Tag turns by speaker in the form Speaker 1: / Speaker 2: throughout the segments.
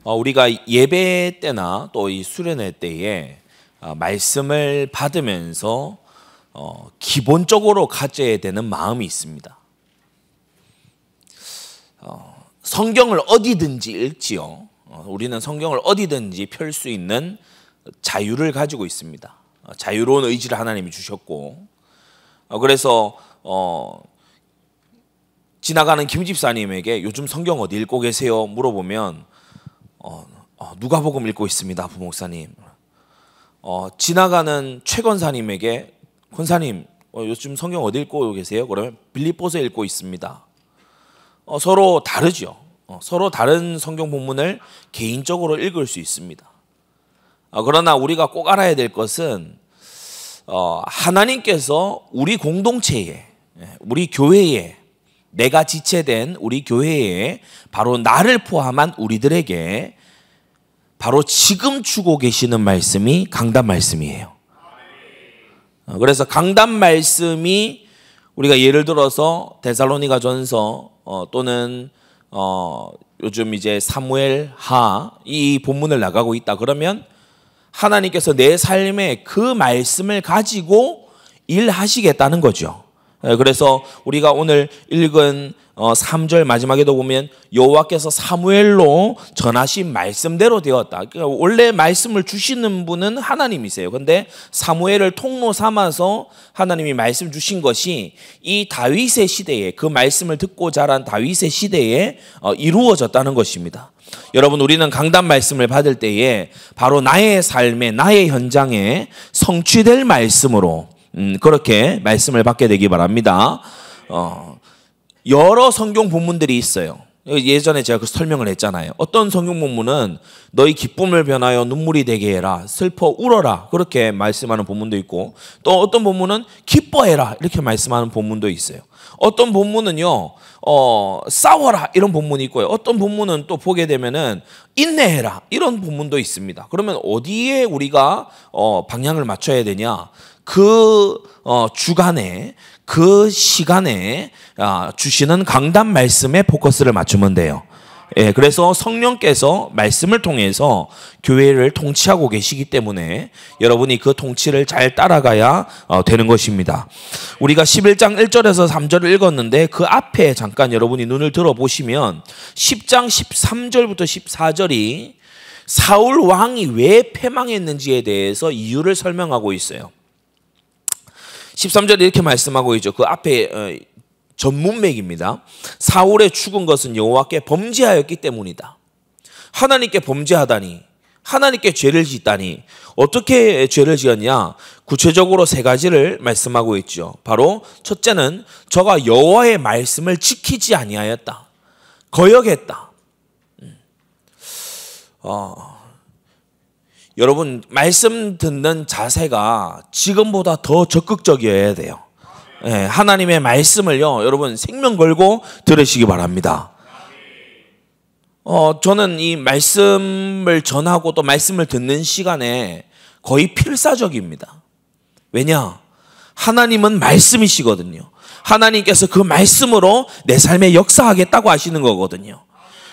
Speaker 1: 우리가 예배 때나 또 이 수련회 때에 말씀을 받으면서 기본적으로 가져야 되는 마음이 있습니다. 성경을 어디든지 읽지요. 우리는 성경을 어디든지 펼 수 있는 자유를 가지고 있습니다. 자유로운 의지를 하나님이 주셨고, 그래서 지나가는 김 집사님에게 요즘 성경 어디 읽고 계세요? 물어보면 누가복음 읽고 있습니다, 부목사님. 지나가는 최 권사님에게 권사님 요즘 성경 어디 읽고 계세요? 그러면 빌립보서 읽고 있습니다. 서로 다르죠. 서로 다른 성경 본문을 개인적으로 읽을 수 있습니다. 그러나 우리가 꼭 알아야 될 것은 하나님께서 우리 공동체에, 우리 교회에, 내가 지체된 우리 교회에 바로 나를 포함한 우리들에게 바로 지금 주고 계시는 말씀이 강단 말씀이에요. 그래서 강단 말씀이 우리가 예를 들어서 데살로니가전서 또는 요즘 이제 사무엘하 이 본문을 나가고 있다 그러면 하나님께서 내 삶에 그 말씀을 가지고 일하시겠다는 거죠. 그래서 우리가 오늘 읽은 3절 마지막에도 보면 여호와께서 사무엘로 전하신 말씀대로 되었다. 그러니까 원래 말씀을 주시는 분은 하나님이세요. 그런데 사무엘을 통로 삼아서 하나님이 말씀 주신 것이 이 다윗의 시대에, 그 말씀을 듣고 자란 다윗의 시대에 이루어졌다는 것입니다. 여러분, 우리는 강단 말씀을 받을 때에 바로 나의 삶에, 나의 현장에 성취될 말씀으로 그렇게 말씀을 받게 되기 바랍니다. 여러 성경 본문들이 있어요. 예전에 제가 그 설명을 했잖아요. 어떤 성경 본문은 너희 기쁨을 변하여 눈물이 되게 해라, 슬퍼 울어라, 그렇게 말씀하는 본문도 있고, 또 어떤 본문은 기뻐해라 이렇게 말씀하는 본문도 있어요. 어떤 본문은요 싸워라 이런 본문이 있고요. 어떤 본문은 또 보게 되면은 인내해라 이런 본문도 있습니다. 그러면 어디에 우리가 방향을 맞춰야 되냐? 그 주간에, 그 시간에 주시는 강단 말씀에 포커스를 맞추면 돼요. 예, 그래서 성령께서 말씀을 통해서 교회를 통치하고 계시기 때문에 여러분이 그 통치를 잘 따라가야 되는 것입니다. 우리가 11장 1절에서 3절을 읽었는데 그 앞에 잠깐 여러분이 눈을 들어보시면 10장 13절부터 14절이 사울 왕이 왜 패망했는지에 대해서 이유를 설명하고 있어요. 13절에 이렇게 말씀하고 있죠. 그 앞에 전문맥입니다. 사울의 죽은 것은 여호와께 범죄하였기 때문이다. 하나님께 범죄하다니, 하나님께 죄를 짓다니. 어떻게 죄를 지었냐? 구체적으로 세 가지를 말씀하고 있죠. 바로 첫째는 저가 여호와의 말씀을 지키지 아니하였다. 거역했다. 여러분, 말씀 듣는 자세가 지금보다 더 적극적이어야 돼요. 예, 하나님의 말씀을요, 여러분 생명 걸고 들으시기 바랍니다. 저는 이 말씀을 전하고 또 말씀을 듣는 시간에 거의 필사적입니다. 왜냐? 하나님은 말씀이시거든요. 하나님께서 그 말씀으로 내 삶에 역사하겠다고 하시는 거거든요.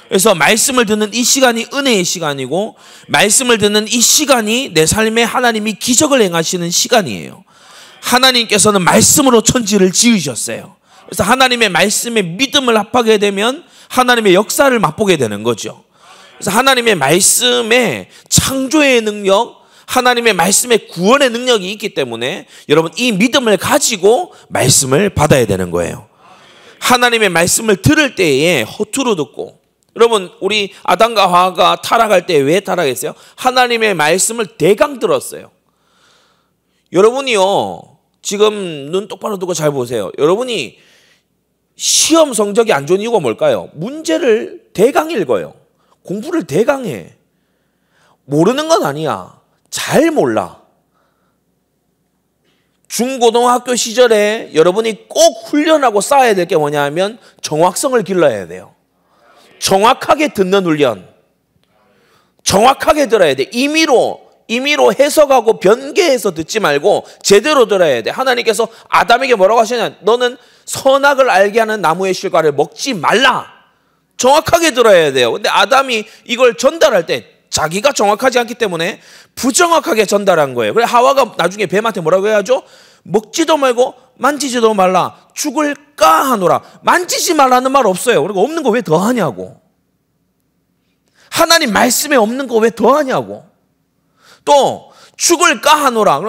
Speaker 1: 그래서 말씀을 듣는 이 시간이 은혜의 시간이고, 말씀을 듣는 이 시간이 내 삶에 하나님이 기적을 행하시는 시간이에요. 하나님께서는 말씀으로 천지를 지으셨어요. 그래서 하나님의 말씀에 믿음을 합하게 되면 하나님의 역사를 맛보게 되는 거죠. 그래서 하나님의 말씀에 창조의 능력, 하나님의 말씀에 구원의 능력이 있기 때문에 여러분 이 믿음을 가지고 말씀을 받아야 되는 거예요. 하나님의 말씀을 들을 때에 허투루 듣고, 여러분 우리 아담과 하와가 타락할 때 왜 타락했어요? 하나님의 말씀을 대강 들었어요. 여러분이요, 지금 눈 똑바로 뜨고 잘 보세요. 여러분이 시험 성적이 안 좋은 이유가 뭘까요? 문제를 대강 읽어요. 공부를 대강 해. 모르는 건 아니야. 잘 몰라. 중고등학교 시절에 여러분이 꼭 훈련하고 쌓아야 될 게 뭐냐 하면 정확성을 길러야 돼요. 정확하게 듣는 훈련. 정확하게 들어야 돼. 임의로 해석하고 변개해서 듣지 말고 제대로 들어야 돼. 하나님께서 아담에게 뭐라고 하시냐? 너는 선악을 알게 하는 나무의 실과를 먹지 말라. 정확하게 들어야 돼요. 근데 아담이 이걸 전달할 때 자기가 정확하지 않기 때문에 부정확하게 전달한 거예요. 그래 하와가 나중에 뱀한테 뭐라고 해야죠? 먹지도 말고 만지지도 말라. 죽을까 하노라. 만지지 말라는 말 없어요. 그리고 없는 거 왜 더 하냐고. 하나님 말씀에 없는 거 왜 더 하냐고. 또 죽을까 하노라.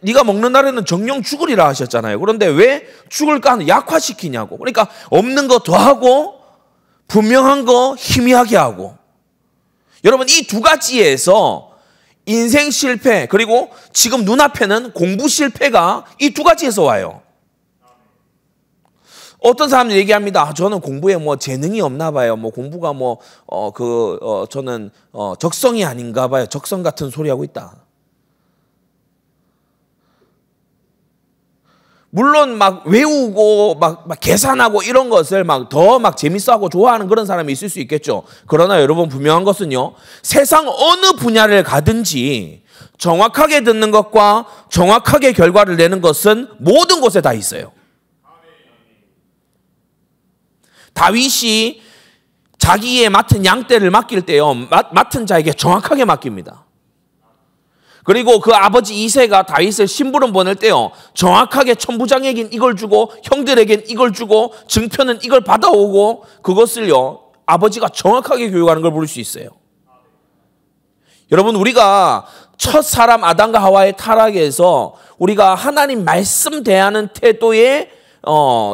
Speaker 1: 네가 먹는 날에는 정령 죽으리라 하셨잖아요. 그런데 왜 죽을까 하노라. 약화시키냐고. 그러니까 없는 거 더 하고 분명한 거 희미하게 하고. 여러분 이 두 가지에서 인생 실패 그리고 지금 눈앞에는 공부 실패가 이 두 가지에서 와요. 어떤 사람들이 얘기합니다. 저는 공부에 뭐 재능이 없나 봐요. 뭐 공부가 저는 적성이 아닌가 봐요. 적성 같은 소리 하고 있다. 물론 막 외우고 막 계산하고 이런 것을 더 재밌어하고 좋아하는 그런 사람이 있을 수 있겠죠. 그러나 여러분 분명한 것은요. 세상 어느 분야를 가든지 정확하게 듣는 것과 정확하게 결과를 내는 것은 모든 곳에 다 있어요. 다윗이 자기의 맡은 양떼를 맡길 때요. 맡은 자에게 정확하게 맡깁니다. 그리고 그 아버지 이새가 다윗을 심부름 보낼 때요. 정확하게 천부장에겐 이걸 주고 형들에겐 이걸 주고 증표는 이걸 받아오고 그것을요. 아버지가 정확하게 교육하는 걸 볼 수 있어요. 여러분 우리가 첫 사람 아담과 하와의 타락에서 우리가 하나님 말씀 대하는 태도에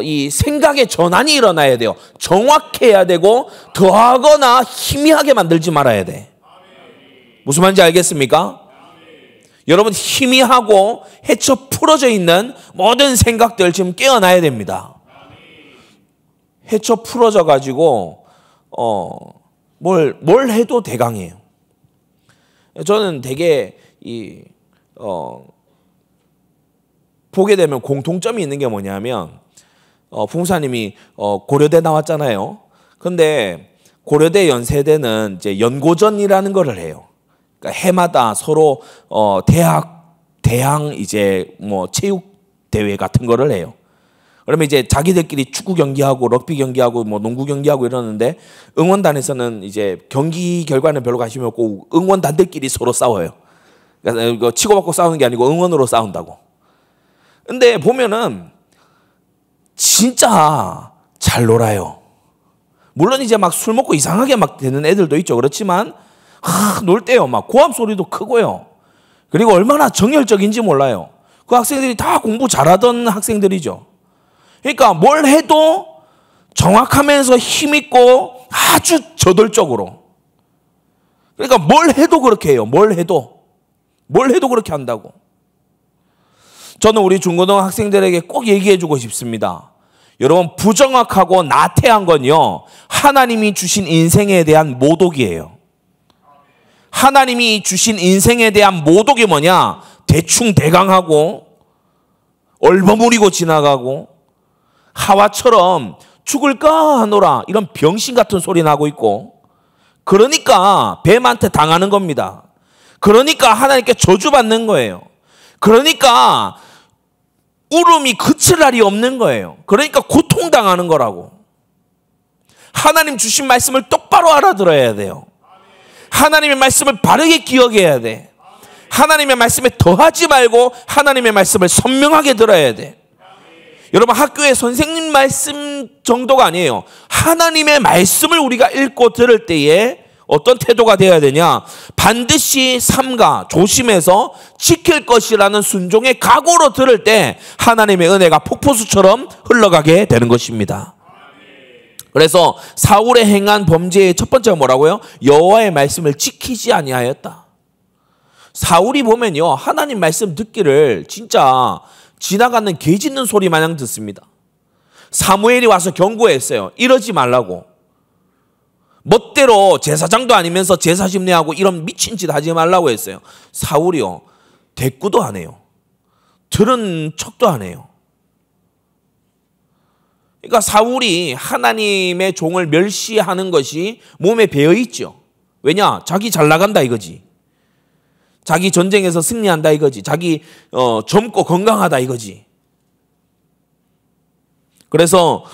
Speaker 1: 이 생각의 전환이 일어나야 돼요. 정확해야 되고 더하거나 희미하게 만들지 말아야 돼. 무슨 말인지 알겠습니까? 여러분 희미하고 헤쳐 풀어져 있는 모든 생각들 지금 깨어나야 됩니다. 헤쳐 풀어져 가지고 뭘 해도 대강해요. 저는 되게 보게 되면 공통점이 있는 게 뭐냐면 풍사님이 고려대 나왔잖아요. 근데 고려대 연세대는 이제 연고전이라는 거를 해요. 그러니까 해마다 서로 대항 이제 뭐 체육 대회 같은 거를 해요. 그러면 이제 자기들끼리 축구 경기하고 럭비 경기하고 뭐 농구 경기하고 이러는데 응원단에서는 이제 경기 결과는 별로 관심이 없고 응원단들끼리 서로 싸워요. 그러니까 이거 치고받고 싸우는 게 아니고 응원으로 싸운다고. 근데 보면은 진짜 잘 놀아요. 물론 이제 막 술 먹고 이상하게 막 되는 애들도 있죠. 그렇지만 놀 때요. 막 고함 소리도 크고요. 그리고 얼마나 정열적인지 몰라요. 그 학생들이 다 공부 잘하던 학생들이죠. 그러니까 뭘 해도 정확하면서 힘있고 아주 저돌적으로. 그러니까 뭘 해도 그렇게 해요. 뭘 해도 그렇게 한다고. 저는 우리 중고등 학생들에게 꼭 얘기해주고 싶습니다. 여러분 부정확하고 나태한 건요. 하나님이 주신 인생에 대한 모독이에요. 하나님이 주신 인생에 대한 모독이 뭐냐? 대충 대강하고 얼버무리고 지나가고 하와처럼 죽을까 하노라 이런 병신 같은 소리 나고 있고 그러니까 뱀한테 당하는 겁니다. 그러니까 하나님께 저주받는 거예요. 그러니까 울음이 그칠 날이 없는 거예요. 그러니까 고통당하는 거라고. 하나님 주신 말씀을 똑바로 알아들어야 돼요. 하나님의 말씀을 바르게 기억해야 돼. 하나님의 말씀에 더하지 말고 하나님의 말씀을 선명하게 들어야 돼. 여러분 학교에 선생님 말씀 정도가 아니에요. 하나님의 말씀을 우리가 읽고 들을 때에 어떤 태도가 되어야 되냐? 반드시 삼가 조심해서 지킬 것이라는 순종의 각오로 들을 때 하나님의 은혜가 폭포수처럼 흘러가게 되는 것입니다. 그래서 사울의 행한 범죄의 첫 번째가 뭐라고요? 여호와의 말씀을 지키지 아니하였다. 사울이 보면요. 하나님 말씀 듣기를 진짜 지나가는 개 짖는 소리 마냥 듣습니다. 사무엘이 와서 경고했어요. 이러지 말라고. 멋대로 제사장도 아니면서 제사 심례하고 이런 미친 짓 하지 말라고 했어요. 사울이요. 대꾸도 안 해요. 들은 척도 안 해요. 그러니까 사울이 하나님의 종을 멸시하는 것이 몸에 배어 있죠. 왜냐? 자기 잘 나간다 이거지. 자기 전쟁에서 승리한다 이거지. 자기 젊고 건강하다 이거지. 그래서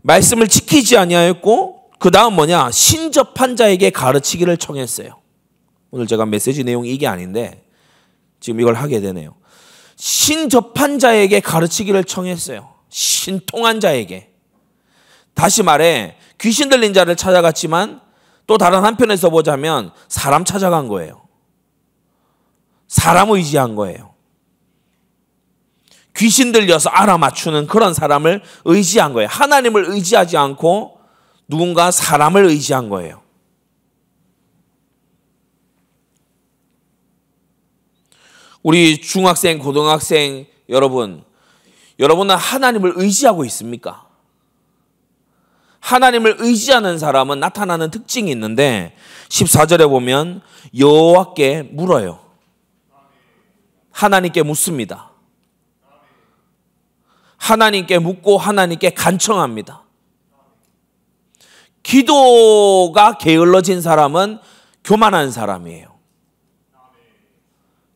Speaker 1: 말씀을 지키지 아니하였고 그 다음 뭐냐? 신접한 자에게 가르치기를 청했어요. 오늘 제가 메시지 내용이 이게 아닌데 지금 이걸 하게 되네요. 신접한 자에게 가르치기를 청했어요. 신통한 자에게. 다시 말해 귀신 들린 자를 찾아갔지만 또 다른 한편에서 보자면 사람 찾아간 거예요. 사람 의지한 거예요. 귀신 들려서 알아맞추는 그런 사람을 의지한 거예요. 하나님을 의지하지 않고 누군가 사람을 의지한 거예요. 우리 중학생, 고등학생 여러분은 하나님을 의지하고 있습니까? 하나님을 의지하는 사람은 나타나는 특징이 있는데 14절에 보면 여호와께 물어요. 하나님께 묻습니다. 하나님께 묻고 하나님께 간청합니다. 기도가 게을러진 사람은 교만한 사람이에요.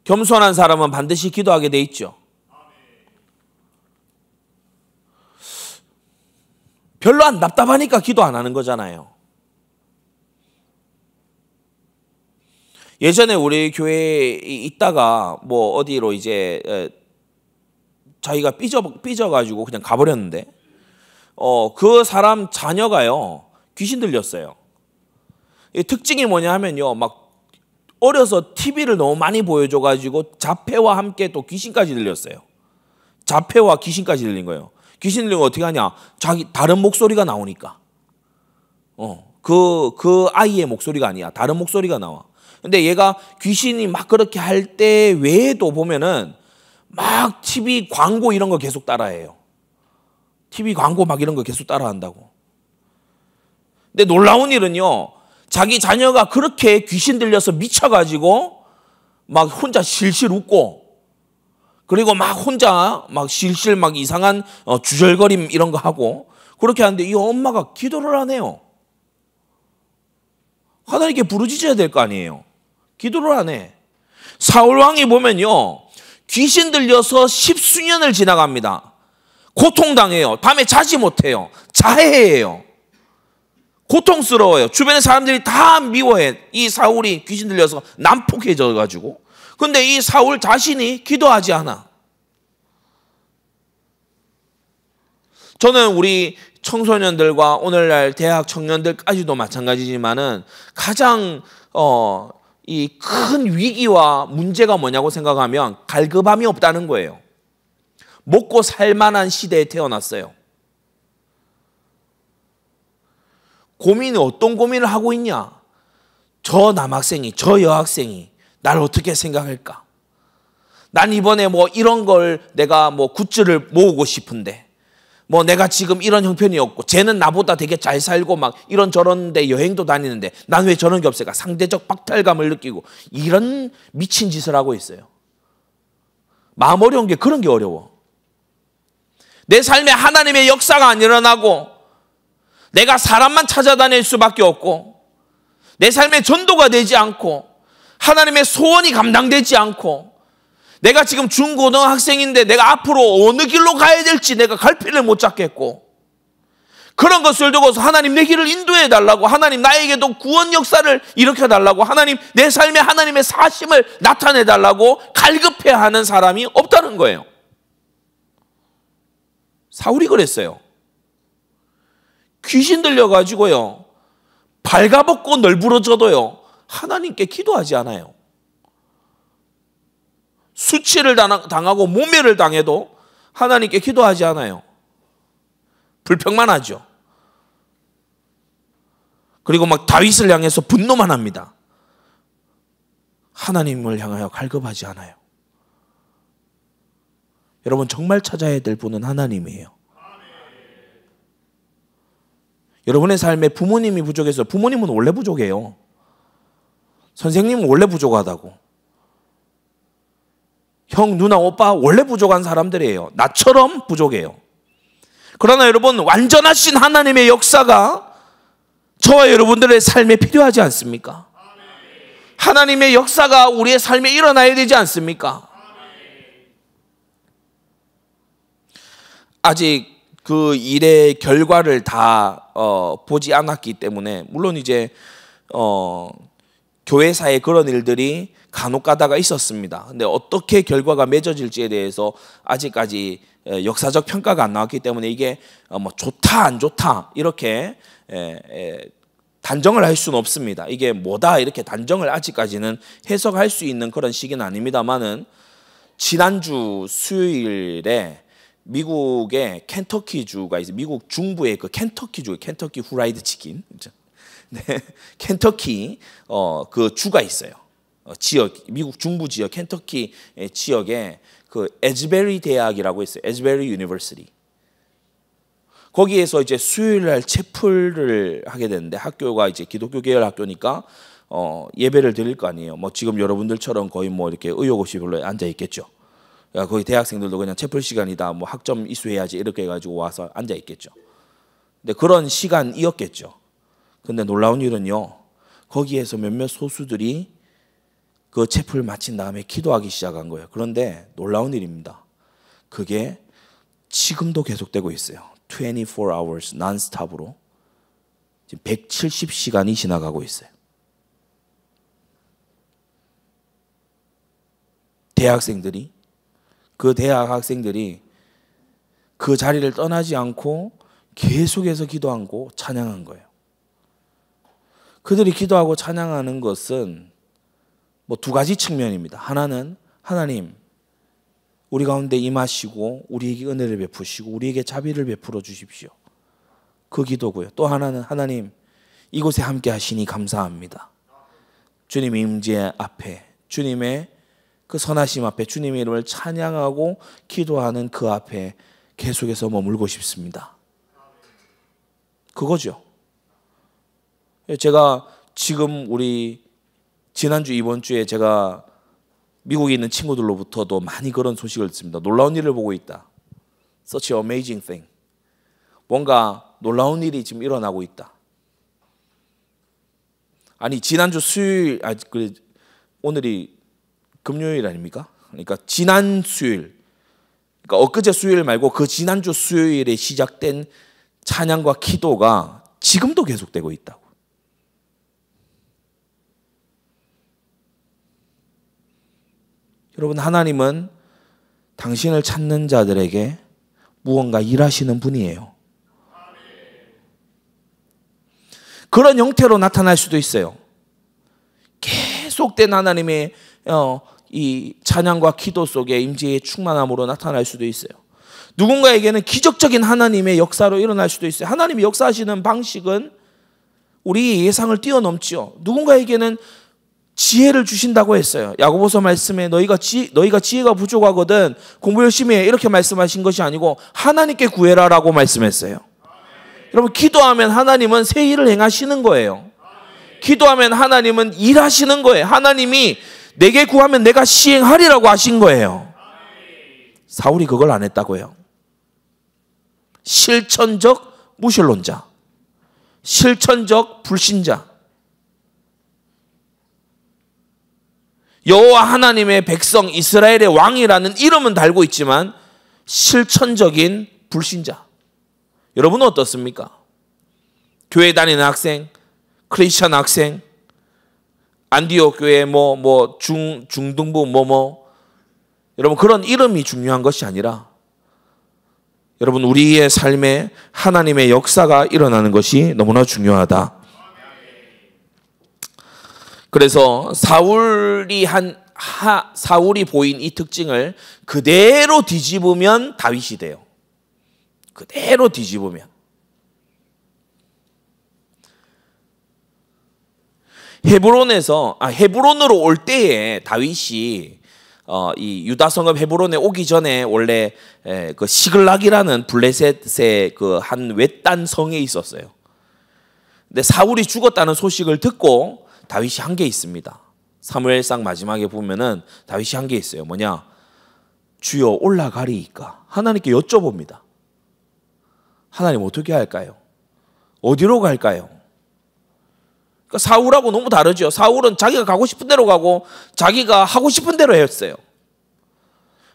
Speaker 1: 겸손한 사람은 반드시 기도하게 돼 있죠. 별로 안 답답하니까 기도 안 하는 거잖아요. 예전에 우리 교회에 있다가 뭐 어디로 이제 자기가 삐져가지고 그냥 가버렸는데 그 사람 자녀가요 귀신 들렸어요. 특징이 뭐냐 하면요, 막 어려서 TV를 너무 많이 보여줘가지고 자폐와 함께 또 귀신까지 들렸어요. 자폐와 귀신까지 들린 거예요. 귀신 들리면 어떻게 하냐? 자기 다른 목소리가 나오니까. 그 아이의 목소리가 아니야. 다른 목소리가 나와. 근데 얘가 귀신이 막 그렇게 할 때 외에도 보면은 막 TV 광고 이런 거 계속 따라해요. TV 광고 막 이런 거 계속 따라한다고. 근데 놀라운 일은요, 자기 자녀가 그렇게 귀신 들려서 미쳐가지고 막 혼자 실실 웃고, 그리고 막 혼자 막 실실 막 이상한 주절거림 이런 거 하고 그렇게 하는데 이 엄마가 기도를 안 해요. 하나님께 부르짖어야 될 거 아니에요. 기도를 안 해. 사울 왕이 보면요, 귀신 들려서 10수년을 지나갑니다. 고통당해요. 밤에 자지 못해요. 자해해요. 고통스러워요. 주변의 사람들이 다 미워해. 이 사울이 귀신 들려서 난폭해져 가지고. 근데 이 사울 자신이 기도하지 않아. 저는 우리 청소년들과 오늘날 대학 청년들까지도 마찬가지지만은 가장 이 큰 위기와 문제가 뭐냐고 생각하면 갈급함이 없다는 거예요. 먹고 살만한 시대에 태어났어요. 고민이 어떤 고민을 하고 있냐? 저 남학생이, 저 여학생이 나를 어떻게 생각할까? 난 이번에 뭐 이런 걸 내가 뭐 굿즈를 모으고 싶은데, 뭐 내가 지금 이런 형편이었고 쟤는 나보다 되게 잘 살고 막 이런저런 데 여행도 다니는데 난 왜 저런 게 없을까? 상대적 박탈감을 느끼고 이런 미친 짓을 하고 있어요. 마음 어려운 게 그런 게 어려워. 내 삶에 하나님의 역사가 안 일어나고 내가 사람만 찾아다닐 수밖에 없고 내 삶에 전도가 되지 않고 하나님의 소원이 감당되지 않고 내가 지금 중고등학생인데 내가 앞으로 어느 길로 가야 될지 내가 갈피를 못 잡겠고 그런 것을 두고서 하나님 내 길을 인도해 달라고, 하나님 나에게도 구원 역사를 일으켜 달라고, 하나님 내 삶에 하나님의 사심을 나타내 달라고 갈급해하는 사람이 없다는 거예요. 사울이 그랬어요. 귀신 들려가지고요 발가벗고 널브러져도요 하나님께 기도하지 않아요. 수치를 당하고 모멸을 당해도 하나님께 기도하지 않아요. 불평만 하죠. 그리고 막 다윗을 향해서 분노만 합니다. 하나님을 향하여 갈급하지 않아요. 여러분 정말 찾아야 될 분은 하나님이에요. 여러분의 삶에 부모님이 부족해서, 부모님은 원래 부족해요. 선생님은 원래 부족하다고. 형, 누나, 오빠 원래 부족한 사람들이에요. 나처럼 부족해요. 그러나 여러분 완전하신 하나님의 역사가 저와 여러분들의 삶에 필요하지 않습니까? 하나님의 역사가 우리의 삶에 일어나야 되지 않습니까? 아직 그 일의 결과를 다 보지 않았기 때문에 물론 이제 교회사에 그런 일들이 간혹 가다가 있었습니다. 근데 어떻게 결과가 맺어질지에 대해서 아직까지 역사적 평가가 안 나왔기 때문에 이게 뭐 좋다 안 좋다 이렇게 단정을 할 수는 없습니다. 이게 뭐다 이렇게 단정을 아직까지는 해석할 수 있는 그런 시기는 아닙니다만은 지난주 수요일에 미국의 켄터키주가 있어요. 미국 중부의 그 켄터키주, 켄터키 후라이드 치킨, 네, 켄터키 그 주가 있어요. 지역, 미국 중부 지역 켄터키 지역에 그 에즈베리 대학이라고 있어요. 에즈베리 유니버시티. 거기에서 이제 수요일 날 채플을 하게 되는데 학교가 이제 기독교 계열 학교니까 예배를 드릴 거 아니에요. 뭐 지금 여러분들처럼 거의 뭐 이렇게 의욕없이 별로 앉아 있겠죠. 거기 대학생들도 그냥 채플 시간이다. 뭐 학점 이수해야지 이렇게 해가지고 와서 앉아 있겠죠. 근데 그런 시간이었겠죠. 근데 놀라운 일은요. 거기에서 몇몇 소수들이 그 채플 마친 다음에 기도하기 시작한 거예요. 그런데 놀라운 일입니다. 그게 지금도 계속되고 있어요. 24 hours non-stop으로 지금 170시간이 지나가고 있어요. 대학생들이 그 대학 학생들이 그 자리를 떠나지 않고 계속해서 기도하고 찬양한 거예요. 그들이 기도하고 찬양하는 것은 뭐 두 가지 측면입니다. 하나는 하나님 우리 가운데 임하시고 우리에게 은혜를 베푸시고 우리에게 자비를 베풀어 주십시오. 그 기도고요. 또 하나는 하나님 이곳에 함께 하시니 감사합니다. 주님의 임재 앞에 주님의 그 선하심 앞에 주님의 이름을 찬양하고 기도하는 그 앞에 계속해서 머물고 싶습니다. 그거죠. 제가 지금 우리 지난주 이번 주에 제가 미국에 있는 친구들로부터도 많이 그런 소식을 듣습니다. 놀라운 일을 보고 있다. Such an amazing thing. 뭔가 놀라운 일이 지금 일어나고 있다. 아니 지난주 수요일, 오늘이 금요일 아닙니까? 그러니까 지난 수요일, 그러니까 엊그제 수요일 말고 그 지난주 수요일에 시작된 찬양과 기도가 지금도 계속되고 있다고. 여러분 하나님은 당신을 찾는 자들에게 무언가 일하시는 분이에요. 그런 형태로 나타날 수도 있어요. 계속된 하나님의 이 찬양과 기도 속에 임재의 충만함으로 나타날 수도 있어요. 누군가에게는 기적적인 하나님의 역사로 일어날 수도 있어요. 하나님이 역사하시는 방식은 우리 예상을 뛰어넘지요. 누군가에게는 지혜를 주신다고 했어요. 야고보서 말씀에 너희가 지혜가 부족하거든 공부 열심히 해 이렇게 말씀하신 것이 아니고 하나님께 구해라라고 말씀했어요. 여러분 기도하면 하나님은 새 일을 행하시는 거예요. 기도하면 하나님은 일하시는 거예요. 하나님이 내게 구하면 내가 시행하리라고 하신 거예요. 사울이 그걸 안 했다고요. 실천적 무신론자, 실천적 불신자. 여호와 하나님의 백성 이스라엘의 왕이라는 이름은 달고 있지만 실천적인 불신자. 여러분은 어떻습니까? 교회 다니는 학생, 크리스천 학생, 안디옥 교회 중등부 여러분 그런 이름이 중요한 것이 아니라 여러분 우리의 삶에 하나님의 역사가 일어나는 것이 너무나 중요하다. 그래서 사울이 보인 이 특징을 그대로 뒤집으면 다윗이 돼요. 그대로 뒤집으면. 헤브론으로 올 때에 다윗이 이 유다 성읍 헤브론에 오기 전에 원래 그 시글락이라는 블레셋의 그 한 외딴 성에 있었어요. 근데 사울이 죽었다는 소식을 듣고 다윗이 한 게 있습니다. 사무엘상 마지막에 보면은 다윗이 한 게 있어요. 뭐냐? 주여 올라가리이까? 하나님께 여쭤봅니다. 하나님 어떻게 할까요? 어디로 갈까요? 그러니까 사울하고 너무 다르죠. 사울은 자기가 가고 싶은 대로 가고 자기가 하고 싶은 대로 했어요.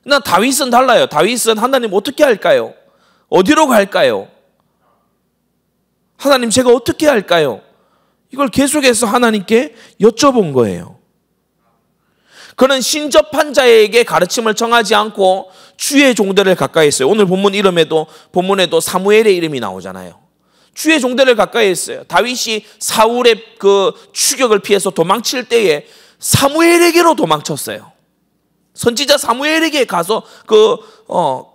Speaker 1: 그러나 다윗은 달라요. 다윗은 하나님 어떻게 할까요? 어디로 갈까요? 하나님 제가 어떻게 할까요? 이걸 계속해서 하나님께 여쭤본 거예요. 그는 신접한 자에게 가르침을 청하지 않고 주의 종들을 가까이 했어요. 오늘 본문에도 사무엘의 이름이 나오잖아요. 주의 종들을 가까이 했어요. 다윗이 사울의 그 추격을 피해서 도망칠 때에 사무엘에게로 도망쳤어요. 선지자 사무엘에게 가서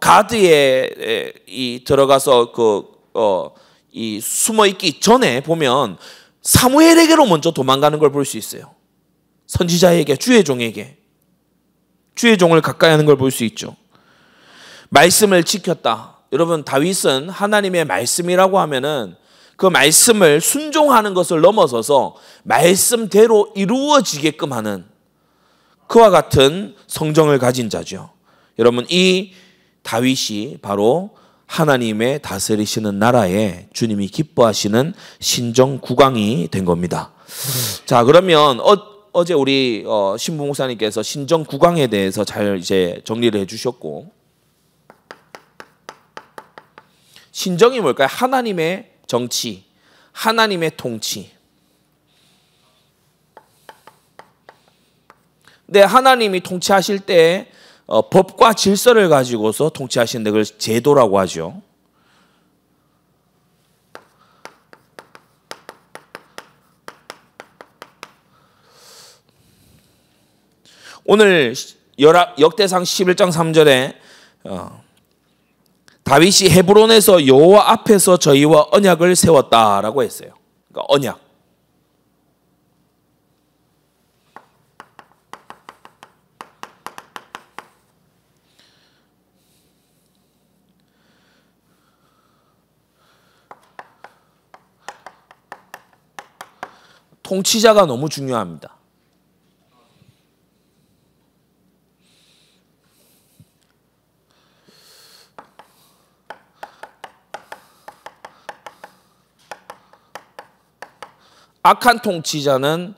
Speaker 1: 가드에 들어가서 숨어 있기 전에 보면 사무엘에게로 먼저 도망가는 걸 볼 수 있어요. 선지자에게, 주의 종에게, 주의 종을 가까이 하는 걸 볼 수 있죠. 말씀을 지켰다. 여러분, 다윗은 하나님의 말씀이라고 하면은 그 말씀을 순종하는 것을 넘어서서 말씀대로 이루어지게끔 하는 그와 같은 성정을 가진 자죠. 여러분, 이 다윗이 바로 하나님의 다스리시는 나라에 주님이 기뻐하시는 신정 국왕이 된 겁니다. 자, 그러면 어제 우리 신부 목사님께서 신정 국왕에 대해서 잘 이제 정리를 해주셨고, 신정이 뭘까요? 하나님의 정치, 하나님의 통치. 근데 하나님이 통치하실 때 법과 질서를 가지고서 통치하시는데 그걸 제도라고 하죠. 오늘 역대상 11장 3절에 다윗이 헤브론에서 여호와 앞에서 저희와 언약을 세웠다라고 했어요. 그러니까 언약. 통치자가 너무 중요합니다. 악한 통치자는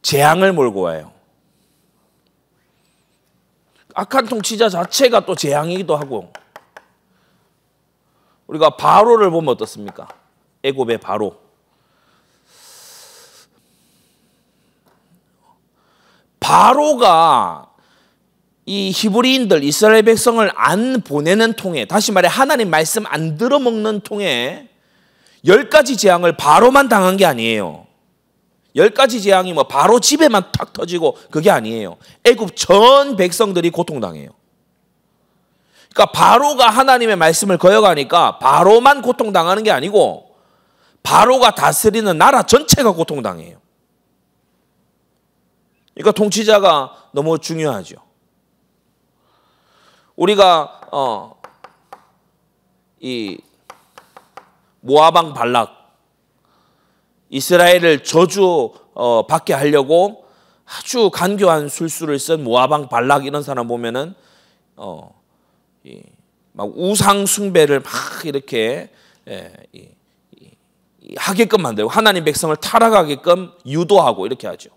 Speaker 1: 재앙을 몰고 와요. 악한 통치자 자체가 또 재앙이기도 하고, 우리가 바로를 보면 어떻습니까? 애굽의 바로. 바로가 이 히브리인들, 이스라엘 백성을 안 보내는 통에, 다시 말해 하나님 말씀 안 들어먹는 통에 10가지 재앙을 바로만 당한 게 아니에요. 10가지 재앙이 뭐 바로 집에만 탁 터지고 그게 아니에요. 애굽 전 백성들이 고통당해요. 그러니까 바로가 하나님의 말씀을 거역하니까 바로만 고통당하는 게 아니고 바로가 다스리는 나라 전체가 고통당해요. 그러니까 통치자가 너무 중요하죠. 우리가 이 모압 왕 발락, 이스라엘을 저주 받게 하려고 아주 간교한 술수를 쓴 모압 왕 발락 이런 사람 보면은 막 우상 숭배를 막 이렇게 하게끔 만들고 하나님 백성을 타락하게끔 유도하고 이렇게 하죠.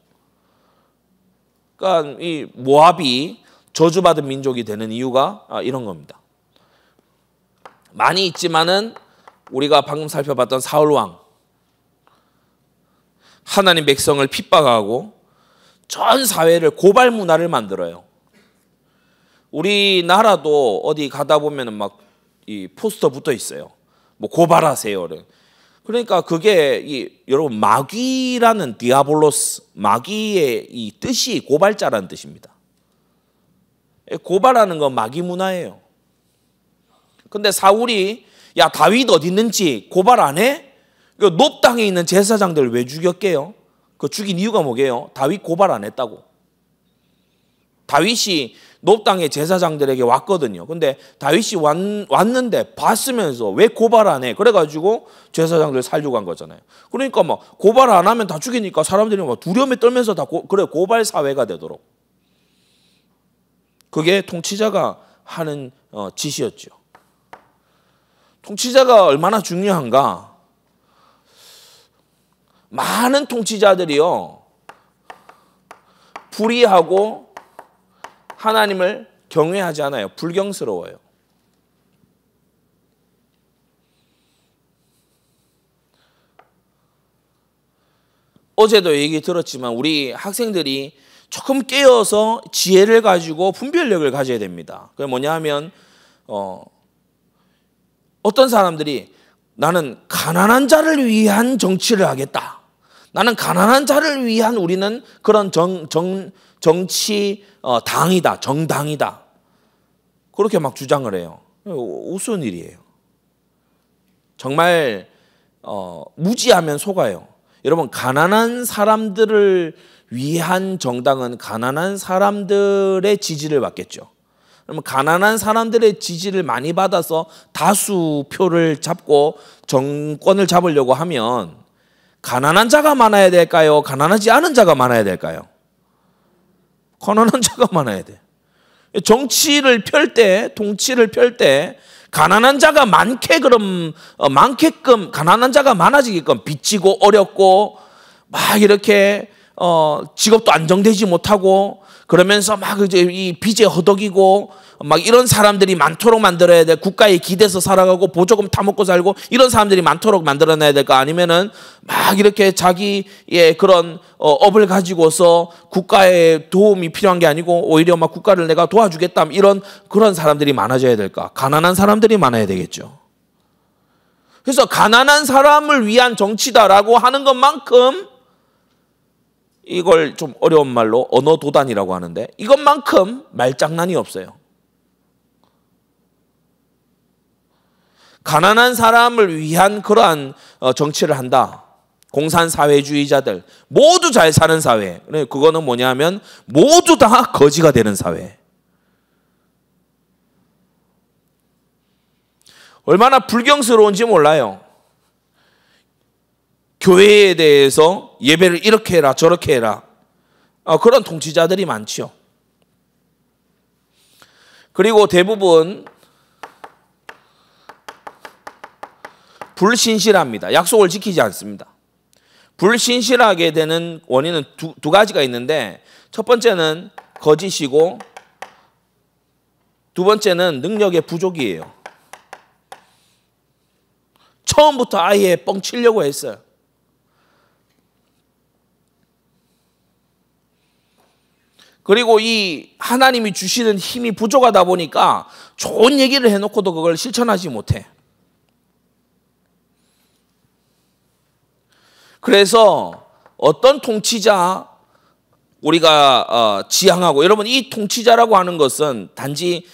Speaker 1: 그러니까 이 모압이 저주받은 민족이 되는 이유가 이런 겁니다. 많이 있지만은 우리가 방금 살펴봤던 사울 왕, 하나님 백성을 핍박하고 전 사회를 고발 문화를 만들어요. 우리나라도 어디 가다 보면은 막 이 포스터 붙어 있어요. 뭐 고발하세요. 그러니까 그게 여러분 마귀라는 디아볼로스, 마귀의 이 뜻이 고발자라는 뜻입니다. 고발하는 건 마귀 문화예요. 근데 사울이 야 다윗 어디 있는지 고발 안 해? 높 땅에 있는 제사장들 왜 죽였게요? 그 죽인 이유가 뭐게요? 다윗 고발 안 했다고. 다윗이 높 땅의 제사장들에게 왔거든요. 근데 다윗이 왔는데 봤으면서 왜 고발 안 해? 그래가지고 제사장들 살려고 간 거잖아요. 그러니까 막 고발 안 하면 다 죽이니까 사람들이 막 두려움에 떨면서 다 그래 고발 사회가 되도록. 그게 통치자가 하는 짓이었죠. 통치자가 얼마나 중요한가? 많은 통치자들이요 불의하고 하나님을 경외하지 않아요. 불경스러워요. 어제도 얘기 들었지만 우리 학생들이 조금 깨어서 지혜를 가지고 분별력을 가져야 됩니다. 그게 뭐냐 하면 어떤 사람들이 나는 가난한 자를 위한 정치를 하겠다. 나는 가난한 자를 위한 우리는 그런 정치 당이다. 정당이다. 그렇게 막 주장을 해요. 우스운 일이에요. 정말 무지하면 속아요. 여러분, 가난한 사람들을 위한 정당은 가난한 사람들의 지지를 받겠죠. 그러면 가난한 사람들의 지지를 많이 받아서 다수표를 잡고 정권을 잡으려고 하면 가난한 자가 많아야 될까요? 가난하지 않은 자가 많아야 될까요? 가난한 자가 많아야 돼. 정치를 펼 때, 통치를 펼 때 가난한 자가 많게끔 가난한 자가 많아지게끔 빚지고 어렵고 막 이렇게 직업도 안정되지 못하고 그러면서 막 이제 이 빚에 허덕이고 막 이런 사람들이 많도록 만들어야 돼. 국가에 기대서 살아가고 보조금 타먹고 살고 이런 사람들이 많도록 만들어내야 될까? 아니면은 막 이렇게 자기의 그런 업을 가지고서 국가에 도움이 필요한 게 아니고 오히려 막 국가를 내가 도와주겠다 이런 그런 사람들이 많아져야 될까? 가난한 사람들이 많아야 되겠죠. 그래서 가난한 사람을 위한 정치다라고 하는 것만큼 이걸 좀 어려운 말로 언어 도단이라고 하는데 이것만큼 말장난이 없어요. 가난한 사람을 위한 그러한 정치를 한다. 공산사회주의자들 모두 잘 사는 사회. 그거는 뭐냐면 모두 다 거지가 되는 사회. 얼마나 불경스러운지 몰라요. 교회에 대해서 예배를 이렇게 해라 저렇게 해라. 그런 통치자들이 많지요. 그리고 대부분 불신실합니다. 약속을 지키지 않습니다. 불신실하게 되는 원인은 두 가지가 있는데 첫 번째는 거짓이고 두 번째는 능력의 부족이에요. 처음부터 아예 뻥치려고 했어요. 그리고 이 하나님이 주시는 힘이 부족하다 보니까 좋은 얘기를 해놓고도 그걸 실천하지 못해. 그래서 어떤 통치자 우리가 지향하고 여러분 이 통치자라고 하는 것은 단지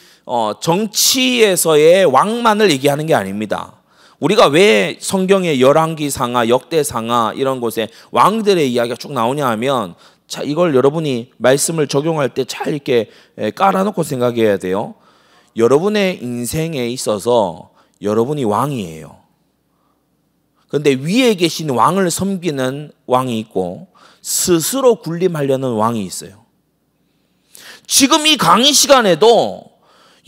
Speaker 1: 정치에서의 왕만을 얘기하는 게 아닙니다. 우리가 왜 성경의 열왕기상하, 역대상하 이런 곳에 왕들의 이야기가 쭉 나오냐 하면 자, 이걸 여러분이 말씀을 적용할 때 잘 이렇게 깔아놓고 생각해야 돼요. 여러분의 인생에 있어서 여러분이 왕이에요. 그런데 위에 계신 왕을 섬기는 왕이 있고 스스로 군림하려는 왕이 있어요. 지금 이 강의 시간에도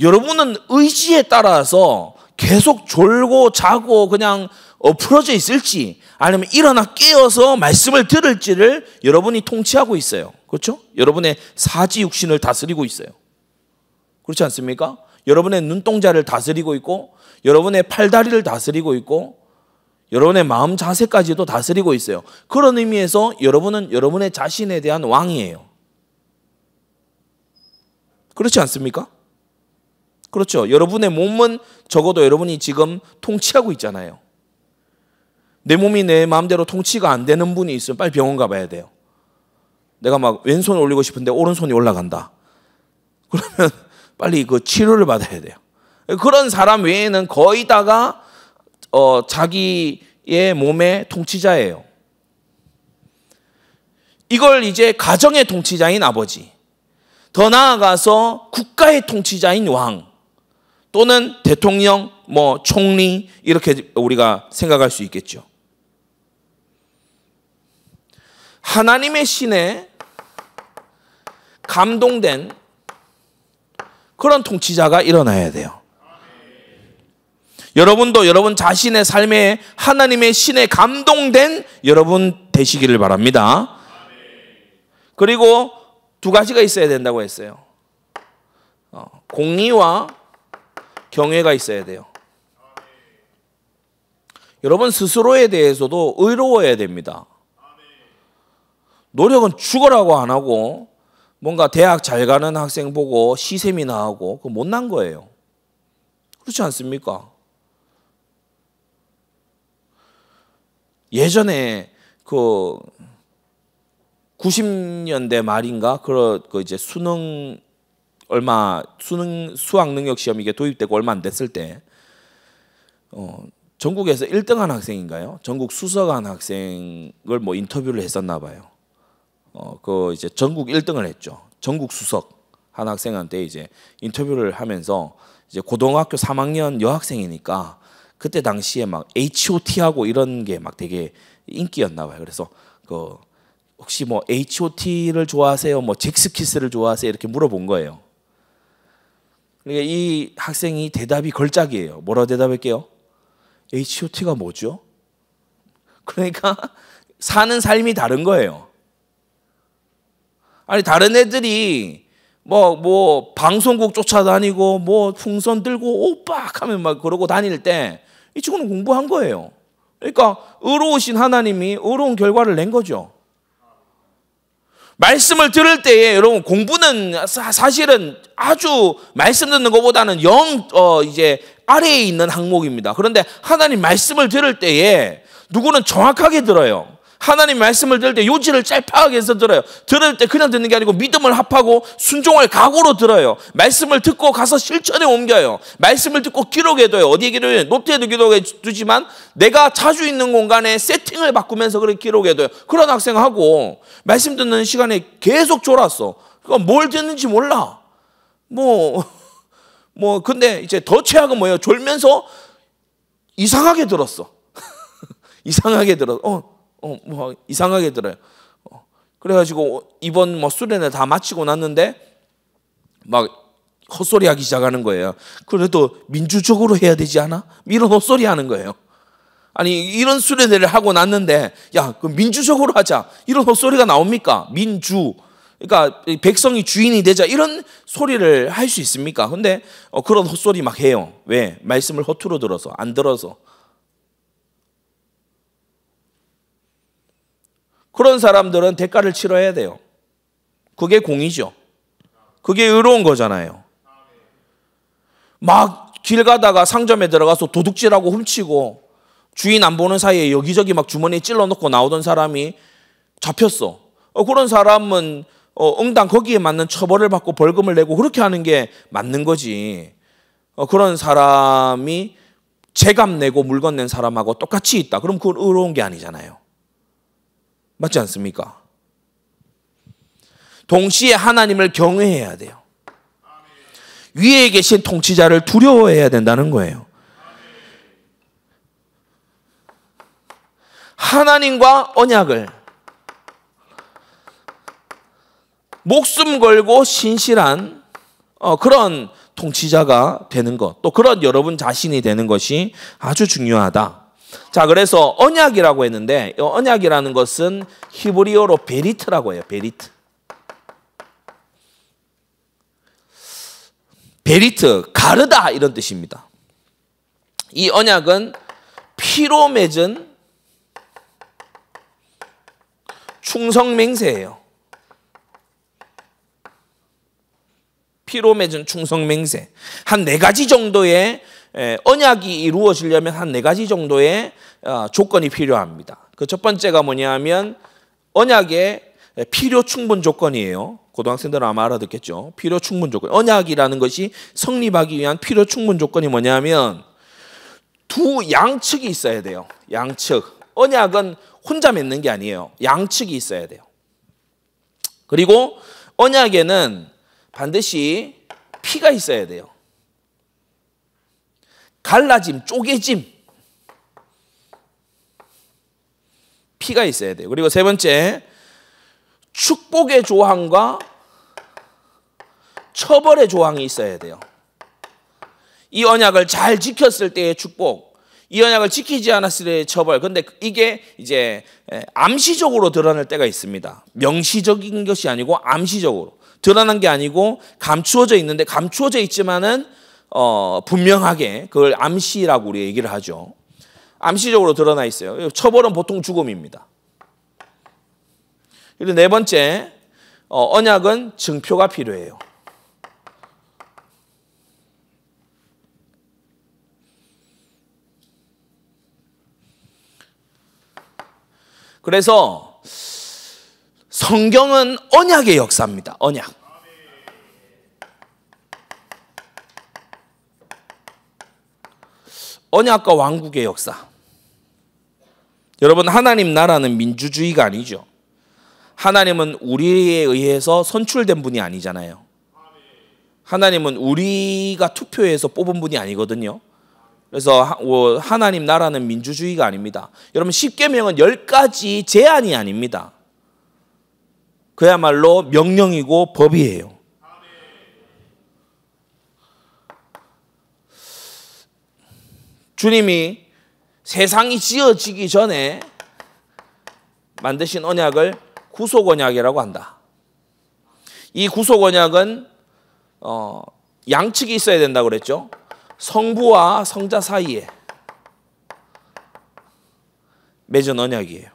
Speaker 1: 여러분은 의지에 따라서 계속 졸고 자고 그냥 엎어져 있을지 아니면 일어나 깨어서 말씀을 들을지를 여러분이 통치하고 있어요. 그렇죠? 여러분의 사지 육신을 다스리고 있어요. 그렇지 않습니까? 여러분의 눈동자를 다스리고 있고 여러분의 팔다리를 다스리고 있고 여러분의 마음 자세까지도 다스리고 있어요. 그런 의미에서 여러분은 여러분의 자신에 대한 왕이에요. 그렇지 않습니까? 그렇죠. 여러분의 몸은 적어도 여러분이 지금 통치하고 있잖아요. 내 몸이 내 마음대로 통치가 안 되는 분이 있으면 빨리 병원 가봐야 돼요. 내가 막 왼손 올리고 싶은데 오른손이 올라간다. 그러면 빨리 그 치료를 받아야 돼요. 그런 사람 외에는 거의 다가 자기의 몸의 통치자예요. 이걸 이제 가정의 통치자인 아버지, 더 나아가서 국가의 통치자인 왕, 또는 대통령, 총리 이렇게 우리가 생각할 수 있겠죠. 하나님의 신에 감동된 그런 통치자가 일어나야 돼요. 여러분도 여러분 자신의 삶에 하나님의 신에 감동된 여러분 되시기를 바랍니다. 그리고 두 가지가 있어야 된다고 했어요. 공의와 경외가 있어야 돼요. 여러분 스스로에 대해서도 의로워야 됩니다. 노력은 죽으라고 안 하고 뭔가 대학 잘 가는 학생 보고 시세미나 하고 그거 못난 거예요. 그렇지 않습니까? 예전에 그 90년대 말인가 그 이제 수학 능력 시험 이게 도입되고 얼마 안 됐을 때 전국에서 1등한 학생인가요? 전국 수석한 학생을 뭐 인터뷰를 했었나 봐요. 그 이제 전국 1등을 했죠. 전국 수석 한 학생한테 이제 인터뷰를 하면서 이제 고등학교 3학년 여학생이니까 그때 당시에 막 H.O.T하고 이런 게 막 되게 인기였나 봐요. 그래서 그 혹시 뭐 H.O.T를 좋아하세요? 뭐 잭스키스를 좋아하세요? 이렇게 물어본 거예요. 그러니까 이 학생이 대답이 걸작이에요. 뭐라고 대답할게요? H.O.T가 뭐죠? 그러니까 사는 삶이 다른 거예요. 아니 다른 애들이 뭐 방송국 쫓아다니고 뭐 풍선 들고 오빠 하면 막 그러고 다닐 때 이 친구는 공부한 거예요. 그러니까 의로우신 하나님이 의로운 결과를 낸 거죠. 말씀을 들을 때에 여러분 공부는 사실은 아주 말씀 듣는 것보다는 이제 아래에 있는 항목입니다. 그런데 하나님 말씀을 들을 때에 누구는 정확하게 들어요. 하나님 말씀을 들을 때 요지를 짤파하게 해서 들어요. 들을 때 그냥 듣는 게 아니고 믿음을 합하고 순종할 각오로 들어요. 말씀을 듣고 가서 실천에 옮겨요. 말씀을 듣고 기록해둬요. 어디에 기록해요? 노트에도 기록해두지만 내가 자주 있는 공간에 세팅을 바꾸면서 그렇게 기록해둬요. 그런 학생하고 말씀 듣는 시간에 계속 졸았어. 그러니까 뭘 듣는지 몰라. 근데 이제 더 최악은 뭐예요? 졸면서 이상하게 들었어. 이상하게 들었어. 이상하게 들어요. 그래가지고 이번 수련회 다 마치고 났는데 막 헛소리 하기 시작하는 거예요. 그래도 민주적으로 해야 되지 않아? 이런 헛소리 하는 거예요. 아니 이런 수련회를 하고 났는데 야, 그 민주적으로 하자. 이런 헛소리가 나옵니까? 민주. 그러니까 백성이 주인이 되자 이런 소리를 할 수 있습니까? 근데 그런 헛소리 막 해요. 왜? 말씀을 허투루 들어서 안 들어서. 그런 사람들은 대가를 치러야 돼요. 그게 공이죠. 그게 의로운 거잖아요. 막 길 가다가 상점에 들어가서 도둑질하고 훔치고 주인 안 보는 사이에 여기저기 막 주머니에 찔러놓고 나오던 사람이 잡혔어. 그런 사람은 응당 거기에 맞는 처벌을 받고 벌금을 내고 그렇게 하는 게 맞는 거지. 그런 사람이 재감 내고 물건 낸 사람하고 똑같이 있다. 그럼 그건 의로운 게 아니잖아요. 맞지 않습니까? 동시에 하나님을 경외해야 돼요. 위에 계신 통치자를 두려워해야 된다는 거예요. 하나님과 언약을 목숨 걸고 신실한 그런 통치자가 되는 것, 또 그런 여러분 자신이 되는 것이 아주 중요하다. 자, 그래서 언약이라고 했는데 언약이라는 것은 히브리어로 베리트라고 해요. 베리트. 베리트, 가르다 이런 뜻입니다. 이 언약은 피로 맺은 충성맹세예요. 피로 맺은 충성맹세. 한 4가지 정도의 언약이 이루어지려면 한 4가지 정도의 조건이 필요합니다. 그 첫 번째가 뭐냐면 언약의 필요 충분 조건이에요. 고등학생들은 아마 알아듣겠죠. 필요 충분 조건. 언약이라는 것이 성립하기 위한 필요 충분 조건이 뭐냐면 두 양측이 있어야 돼요. 양측. 언약은 혼자 맺는 게 아니에요. 양측이 있어야 돼요. 그리고 언약에는 반드시 피가 있어야 돼요. 갈라짐, 쪼개짐. 피가 있어야 돼요. 그리고 세 번째, 축복의 조항과 처벌의 조항이 있어야 돼요. 이 언약을 잘 지켰을 때의 축복, 이 언약을 지키지 않았을 때의 처벌. 근데 이게 이제 암시적으로 드러날 때가 있습니다. 명시적인 것이 아니고 암시적으로. 드러난 게 아니고 감추어져 있는데 감추어져 있지만은 분명하게 그걸 암시라고 우리 얘기를 하죠. 암시적으로 드러나 있어요. 처벌은 보통 죽음입니다. 그리고 네 번째, 언약은 증표가 필요해요. 그래서 성경은 언약의 역사입니다. 언약. 언약과 왕국의 역사. 여러분, 하나님 나라는 민주주의가 아니죠. 하나님은 우리에 의해서 선출된 분이 아니잖아요. 하나님은 우리가 투표해서 뽑은 분이 아니거든요. 그래서 하나님 나라는 민주주의가 아닙니다. 여러분, 십계명은 10가지 제한이 아닙니다. 그야말로 명령이고 법이에요. 주님이 세상이 지어지기 전에 만드신 언약을 구속 언약이라고 한다. 이 구속 언약은 양측이 있어야 된다고 그랬죠. 성부와 성자 사이에 맺은 언약이에요.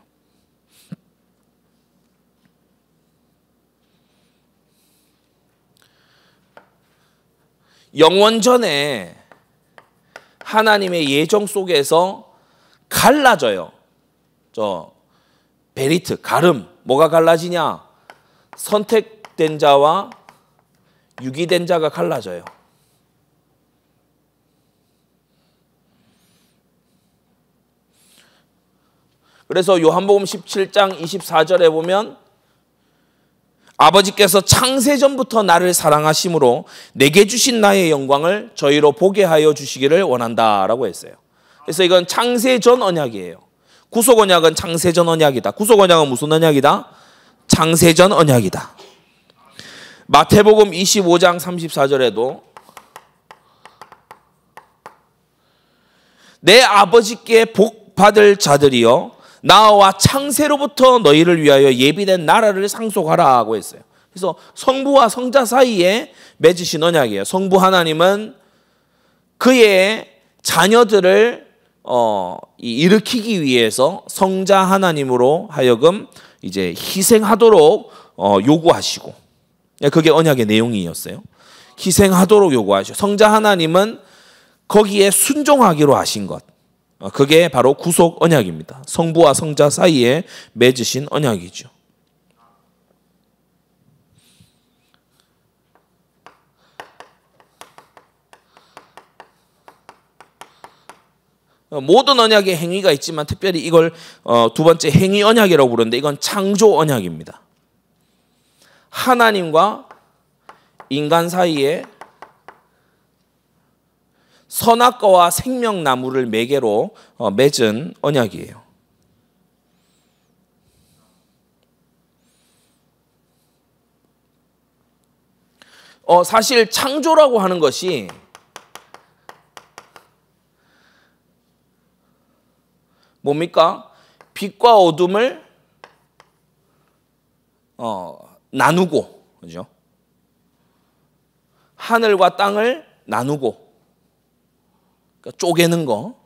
Speaker 1: 영원전에 하나님의 예정 속에서 갈라져요. 베리트, 가름. 뭐가 갈라지냐? 선택된 자와 유기된 자가 갈라져요. 그래서 요한복음 17장 24절에 보면 아버지께서 창세전부터 나를 사랑하심으로 내게 주신 나의 영광을 저희로 보게 하여 주시기를 원한다라고 했어요. 그래서 이건 창세전 언약이에요. 구속 언약은 창세전 언약이다. 구속 언약은 무슨 언약이다? 창세전 언약이다. 마태복음 25장 34절에도 내 아버지께 복 받을 자들이여 나와 창세로부터 너희를 위하여 예비된 나라를 상속하라 하고 했어요. 그래서 성부와 성자 사이에 맺으신 언약이에요. 성부 하나님은 그의 자녀들을 일으키기 위해서 성자 하나님으로 하여금 이제 희생하도록 요구하시고, 그게 언약의 내용이었어요. 희생하도록 요구하시고, 성자 하나님은 거기에 순종하기로 하신 것, 그게 바로 구속 언약입니다. 성부와 성자 사이에 맺으신 언약이죠. 모든 언약에 행위가 있지만 특별히 이걸 두 번째 행위 언약이라고 부르는데 이건 창조 언약입니다. 하나님과 인간 사이에 선악과와 생명나무를 매개로 맺은 언약이에요. 사실 창조라고 하는 것이 뭡니까? 빛과 어둠을 나누고, 그죠? 하늘과 땅을 나누고, 그러니까 쪼개는 거,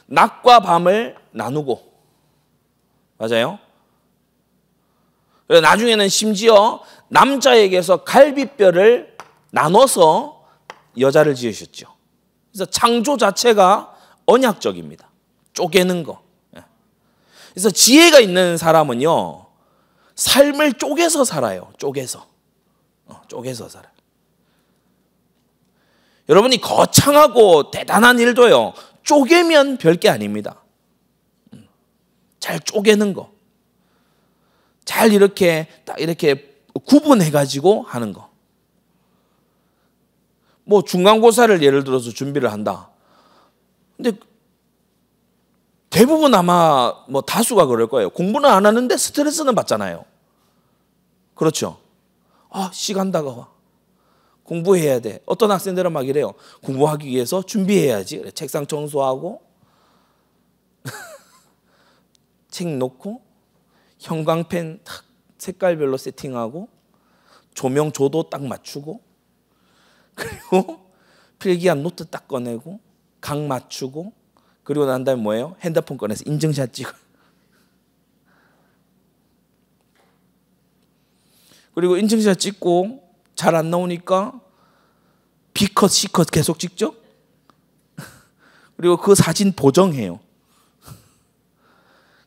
Speaker 1: 낮과 밤을 나누고, 맞아요? 그래서 나중에는 심지어 남자에게서 갈비뼈를 나눠서 여자를 지으셨죠. 그래서 창조 자체가 언약적입니다. 쪼개는 거. 그래서 지혜가 있는 사람은요, 삶을 쪼개서 살아요. 쪼개서 살아요. 여러분이 거창하고 대단한 일도요, 쪼개면 별게 아닙니다. 잘 쪼개는 거, 잘 이렇게 딱 이렇게 구분해가지고 하는 거. 뭐 중간고사를 예를 들어서 준비를 한다. 근데 대부분 아마 뭐 다수가 그럴 거예요. 공부는 안 하는데 스트레스는 받잖아요. 그렇죠? 시간 다가와. 공부해야 돼. 어떤 학생들은 막 이래요. 공부하기 위해서 준비해야지. 그래. 책상 청소하고 책 놓고 형광펜 탁 색깔별로 세팅하고 조명 조도 딱 맞추고 그리고 필기한 노트 딱 꺼내고 각 맞추고 그리고 난 다음에 뭐예요? 핸드폰 꺼내서 인증샷 찍어. 그리고 인증샷 찍고 잘 안 나오니까 B컷, C컷 계속 찍죠. 그리고 그 사진 보정해요.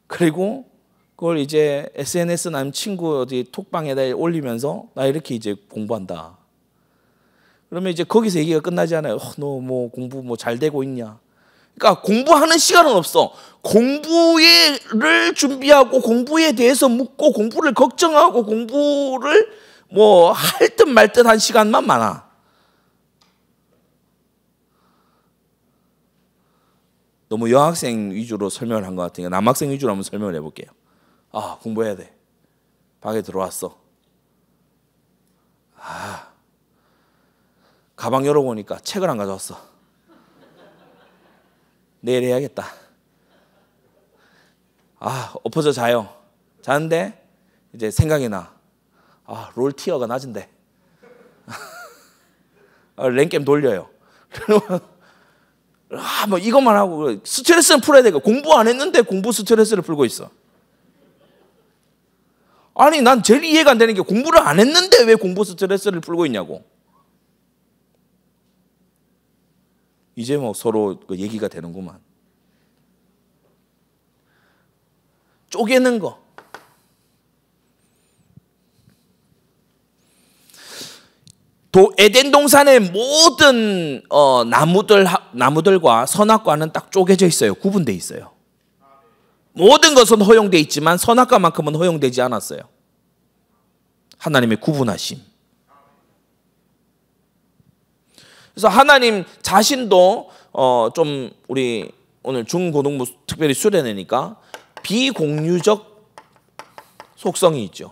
Speaker 1: 그리고 그걸 이제 SNS나 친구 어디 톡방에다 올리면서 나 이렇게 이제 공부한다. 그러면 이제 거기서 얘기가 끝나지 않아요. 너 뭐 공부 뭐 잘 되고 있냐? 그러니까 공부하는 시간은 없어. 공부를 준비하고 공부에 대해서 묻고 공부를 걱정하고 공부를 뭐 할 듯 말 듯 한 시간만 많아. 너무 여학생 위주로 설명을 한 것 같으니까 남학생 위주로 한번 설명을 해볼게요. 아, 공부해야 돼. 방에 들어왔어. 아, 가방 열어보니까 책을 안 가져왔어. 내일 해야겠다. 아, 엎어져 자요. 자는데 이제 생각이 나. 아, 롤 티어가 낮은데. 랭겜 돌려요. 아, 뭐 이것만 하고 스트레스는 풀어야 되고 공부 안 했는데 공부 스트레스를 풀고 있어. 아니, 난 제일 이해가 안 되는 게 공부를 안 했는데 왜 공부 스트레스를 풀고 있냐고. 이제 뭐 서로 그 얘기가 되는구만. 쪼개는 거. 에덴 동산의 모든 나무들과 선악과는 딱 쪼개져 있어요. 구분되어 있어요. 모든 것은 허용되어 있지만 선악과만큼은 허용되지 않았어요. 하나님의 구분하심. 그래서 하나님 자신도 좀 우리 오늘 중고등부 특별히 수련회니까 비공유적 속성이 있죠.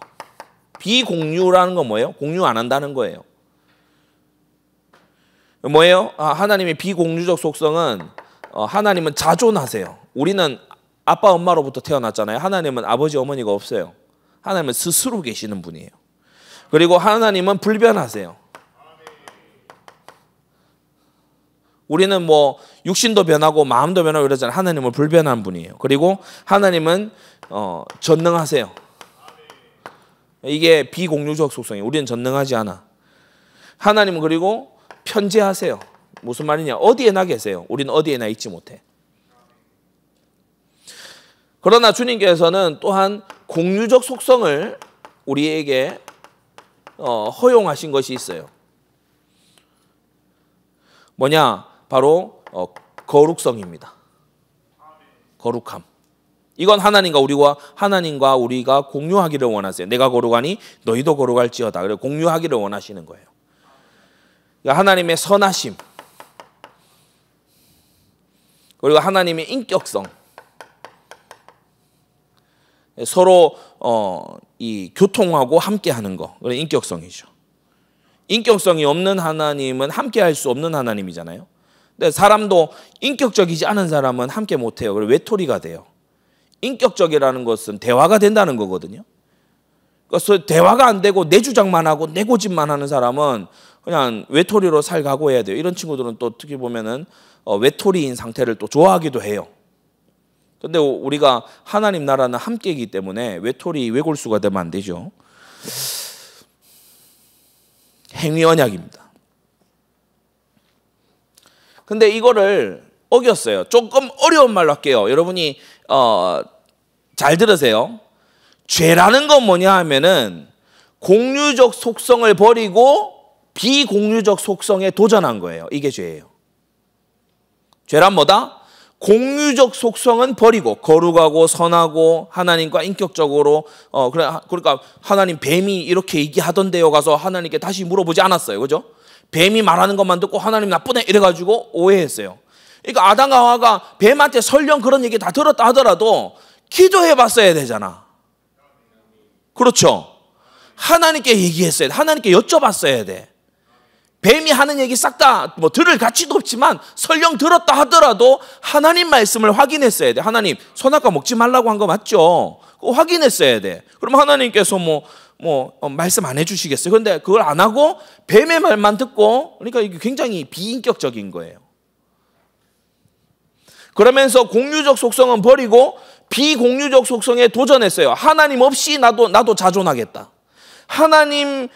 Speaker 1: 비공유라는 건 뭐예요? 공유 안 한다는 거예요. 뭐예요? 하나님의 비공유적 속성은 하나님은 자존하세요. 우리는 아빠 엄마로부터 태어났잖아요. 하나님은 아버지 어머니가 없어요. 하나님은 스스로 계시는 분이에요. 그리고 하나님은 불변하세요. 우리는 뭐 육신도 변하고 마음도 변하고 이러잖아요. 하나님은 불변한 분이에요. 그리고 하나님은 전능하세요. 이게 비공유적 속성이에요. 우리는 전능하지 않아. 하나님은 그리고 편재하세요. 무슨 말이냐? 어디에나 계세요. 우리는 어디에나 있지 못해. 그러나 주님께서는 또한 공유적 속성을 우리에게 허용하신 것이 있어요. 뭐냐? 바로 거룩성입니다. 거룩함. 이건 하나님과 우리가 공유하기를 원하세요. 내가 거룩하니 너희도 거룩할지어다. 그래서 공유하기를 원하시는 거예요. 하나님의 선하심, 그리고 하나님의 인격성, 서로 이 교통하고 함께하는 거, 그게 인격성이죠. 인격성이 없는 하나님은 함께할 수 없는 하나님이잖아요. 근데 사람도 인격적이지 않은 사람은 함께 못해요. 그리고 외톨이가 돼요. 인격적이라는 것은 대화가 된다는 거거든요. 그래서 대화가 안 되고 내 주장만 하고 내 고집만 하는 사람은 그냥 외톨이로 살가고 해야 돼요. 이런 친구들은 또 어떻게 보면은 외톨이인 상태를 또 좋아하기도 해요. 그런데 우리가 하나님 나라는 함께이기 때문에 외톨이 외골수가 되면 안 되죠. 행위 언약입니다. 근데 이거를 어겼어요. 조금 어려운 말로 할게요. 여러분이 잘 들으세요. 죄라는 건 뭐냐 하면은 공유적 속성을 버리고 비공유적 속성에 도전한 거예요. 이게 죄예요. 죄란 뭐다? 공유적 속성은 버리고 거룩하고 선하고 하나님과 인격적으로 그러니까 하나님 뱀이 이렇게 얘기하던데요 가서 하나님께 다시 물어보지 않았어요. 그죠? 뱀이 말하는 것만 듣고 하나님 나쁘네 이래가지고 오해했어요. 그러니까 아담과 하와가 뱀한테 설령 그런 얘기 다 들었다 하더라도 기도해 봤어야 되잖아. 그렇죠? 하나님께 얘기했어야 돼. 하나님께 여쭤봤어야 돼. 뱀이 하는 얘기 싹 다 뭐 들을 가치도 없지만 설령 들었다 하더라도 하나님 말씀을 확인했어야 돼. 하나님 선악과 먹지 말라고 한 거 맞죠? 그거 확인했어야 돼. 그럼 하나님께서 말씀 안 해주시겠어요? 그런데 그걸 안 하고 뱀의 말만 듣고, 그러니까 이게 굉장히 비인격적인 거예요. 그러면서 공유적 속성은 버리고 비공유적 속성에 도전했어요. 하나님 없이 나도 자존하겠다. 하나님의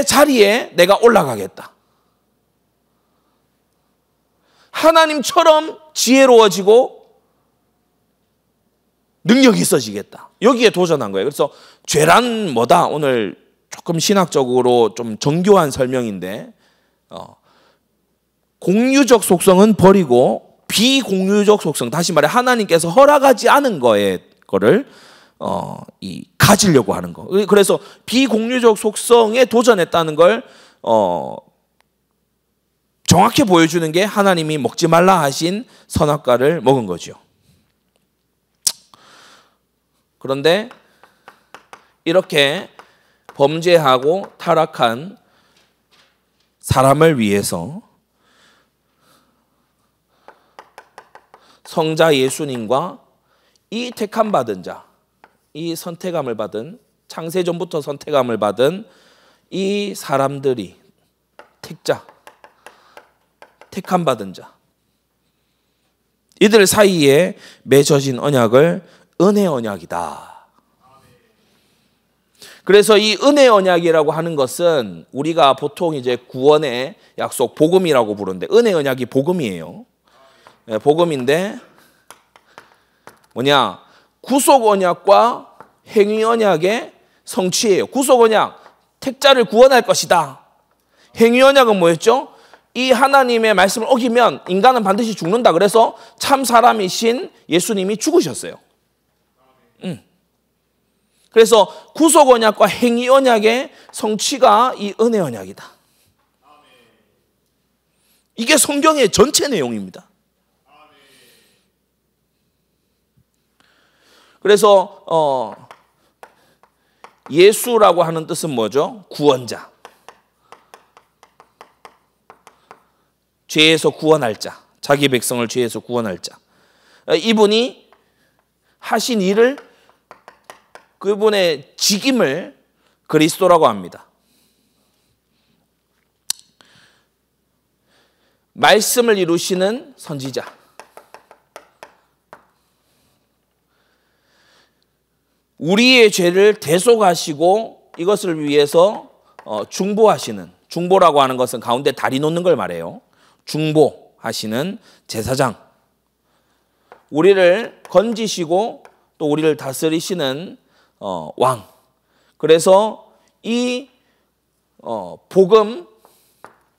Speaker 1: 자리에 내가 올라가겠다. 하나님처럼 지혜로워지고 능력이 있어지겠다. 여기에 도전한 거예요. 그래서 죄란 뭐다? 오늘 조금 신학적으로 좀 정교한 설명인데 공유적 속성은 버리고 비공유적 속성, 다시 말해 하나님께서 허락하지 않은 거를 가지려고 하는 거. 그래서 비공유적 속성에 도전했다는 걸 정확히 보여주는 게 하나님이 먹지 말라 하신 선악과를 먹은 거죠. 그런데 이렇게 범죄하고 타락한 사람을 위해서 성자 예수님과 이 택함받은 자, 이 선택함을 받은, 창세전부터 선택함을 받은 이 사람들이, 택자, 택함받은 자, 이들 사이에 맺어진 언약을 은혜 언약이다. 그래서 이 은혜 언약이라고 하는 것은 우리가 보통 이제 구원의 약속, 복음이라고 부르는데, 은혜 언약이 복음이에요. 복음인데 뭐냐? 구속 언약과 행위 언약의 성취예요. 구속 언약, 택자를 구원할 것이다. 행위 언약은 뭐였죠? 이 하나님의 말씀을 어기면 인간은 반드시 죽는다. 그래서 참 사람이신 예수님이 죽으셨어요. 그래서 구속 언약과 행위 언약의 성취가 이 은혜 언약이다. 이게 성경의 전체 내용입니다. 그래서 예수라고 하는 뜻은 뭐죠? 구원자. 죄에서 구원할 자. 자기 백성을 죄에서 구원할 자. 이분이 하신 일을, 그분의 직임을 그리스도라고 합니다. 말씀을 이루시는 선지자. 우리의 죄를 대속하시고 이것을 위해서 중보하시는, 중보라고 하는 것은 가운데 다리 놓는 걸 말해요. 중보하시는 제사장. 우리를 건지시고 또 우리를 다스리시는 왕. 그래서 이 복음,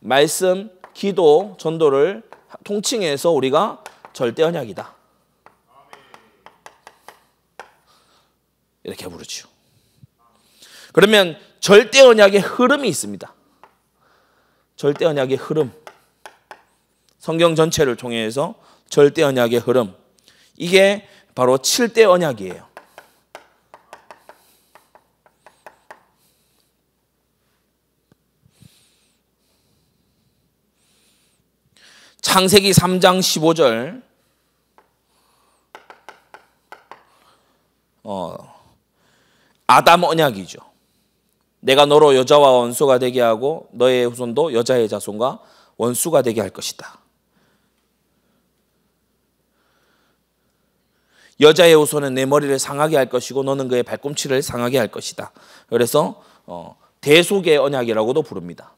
Speaker 1: 말씀, 기도, 전도를 통칭해서 우리가 절대 언약이다. 이렇게 부르죠. 그러면 절대 언약의 흐름이 있습니다. 절대 언약의 흐름. 성경 전체를 통해서 절대 언약의 흐름. 이게 바로 7대 언약이에요. 창세기 3장 15절. 아담 언약이죠. 내가 너로 여자와 원수가 되게 하고 너의 후손도 여자의 자손과 원수가 되게 할 것이다. 여자의 후손은 내 머리를 상하게 할 것이고 너는 그의 발꿈치를 상하게 할 것이다. 그래서 대속의 언약이라고도 부릅니다.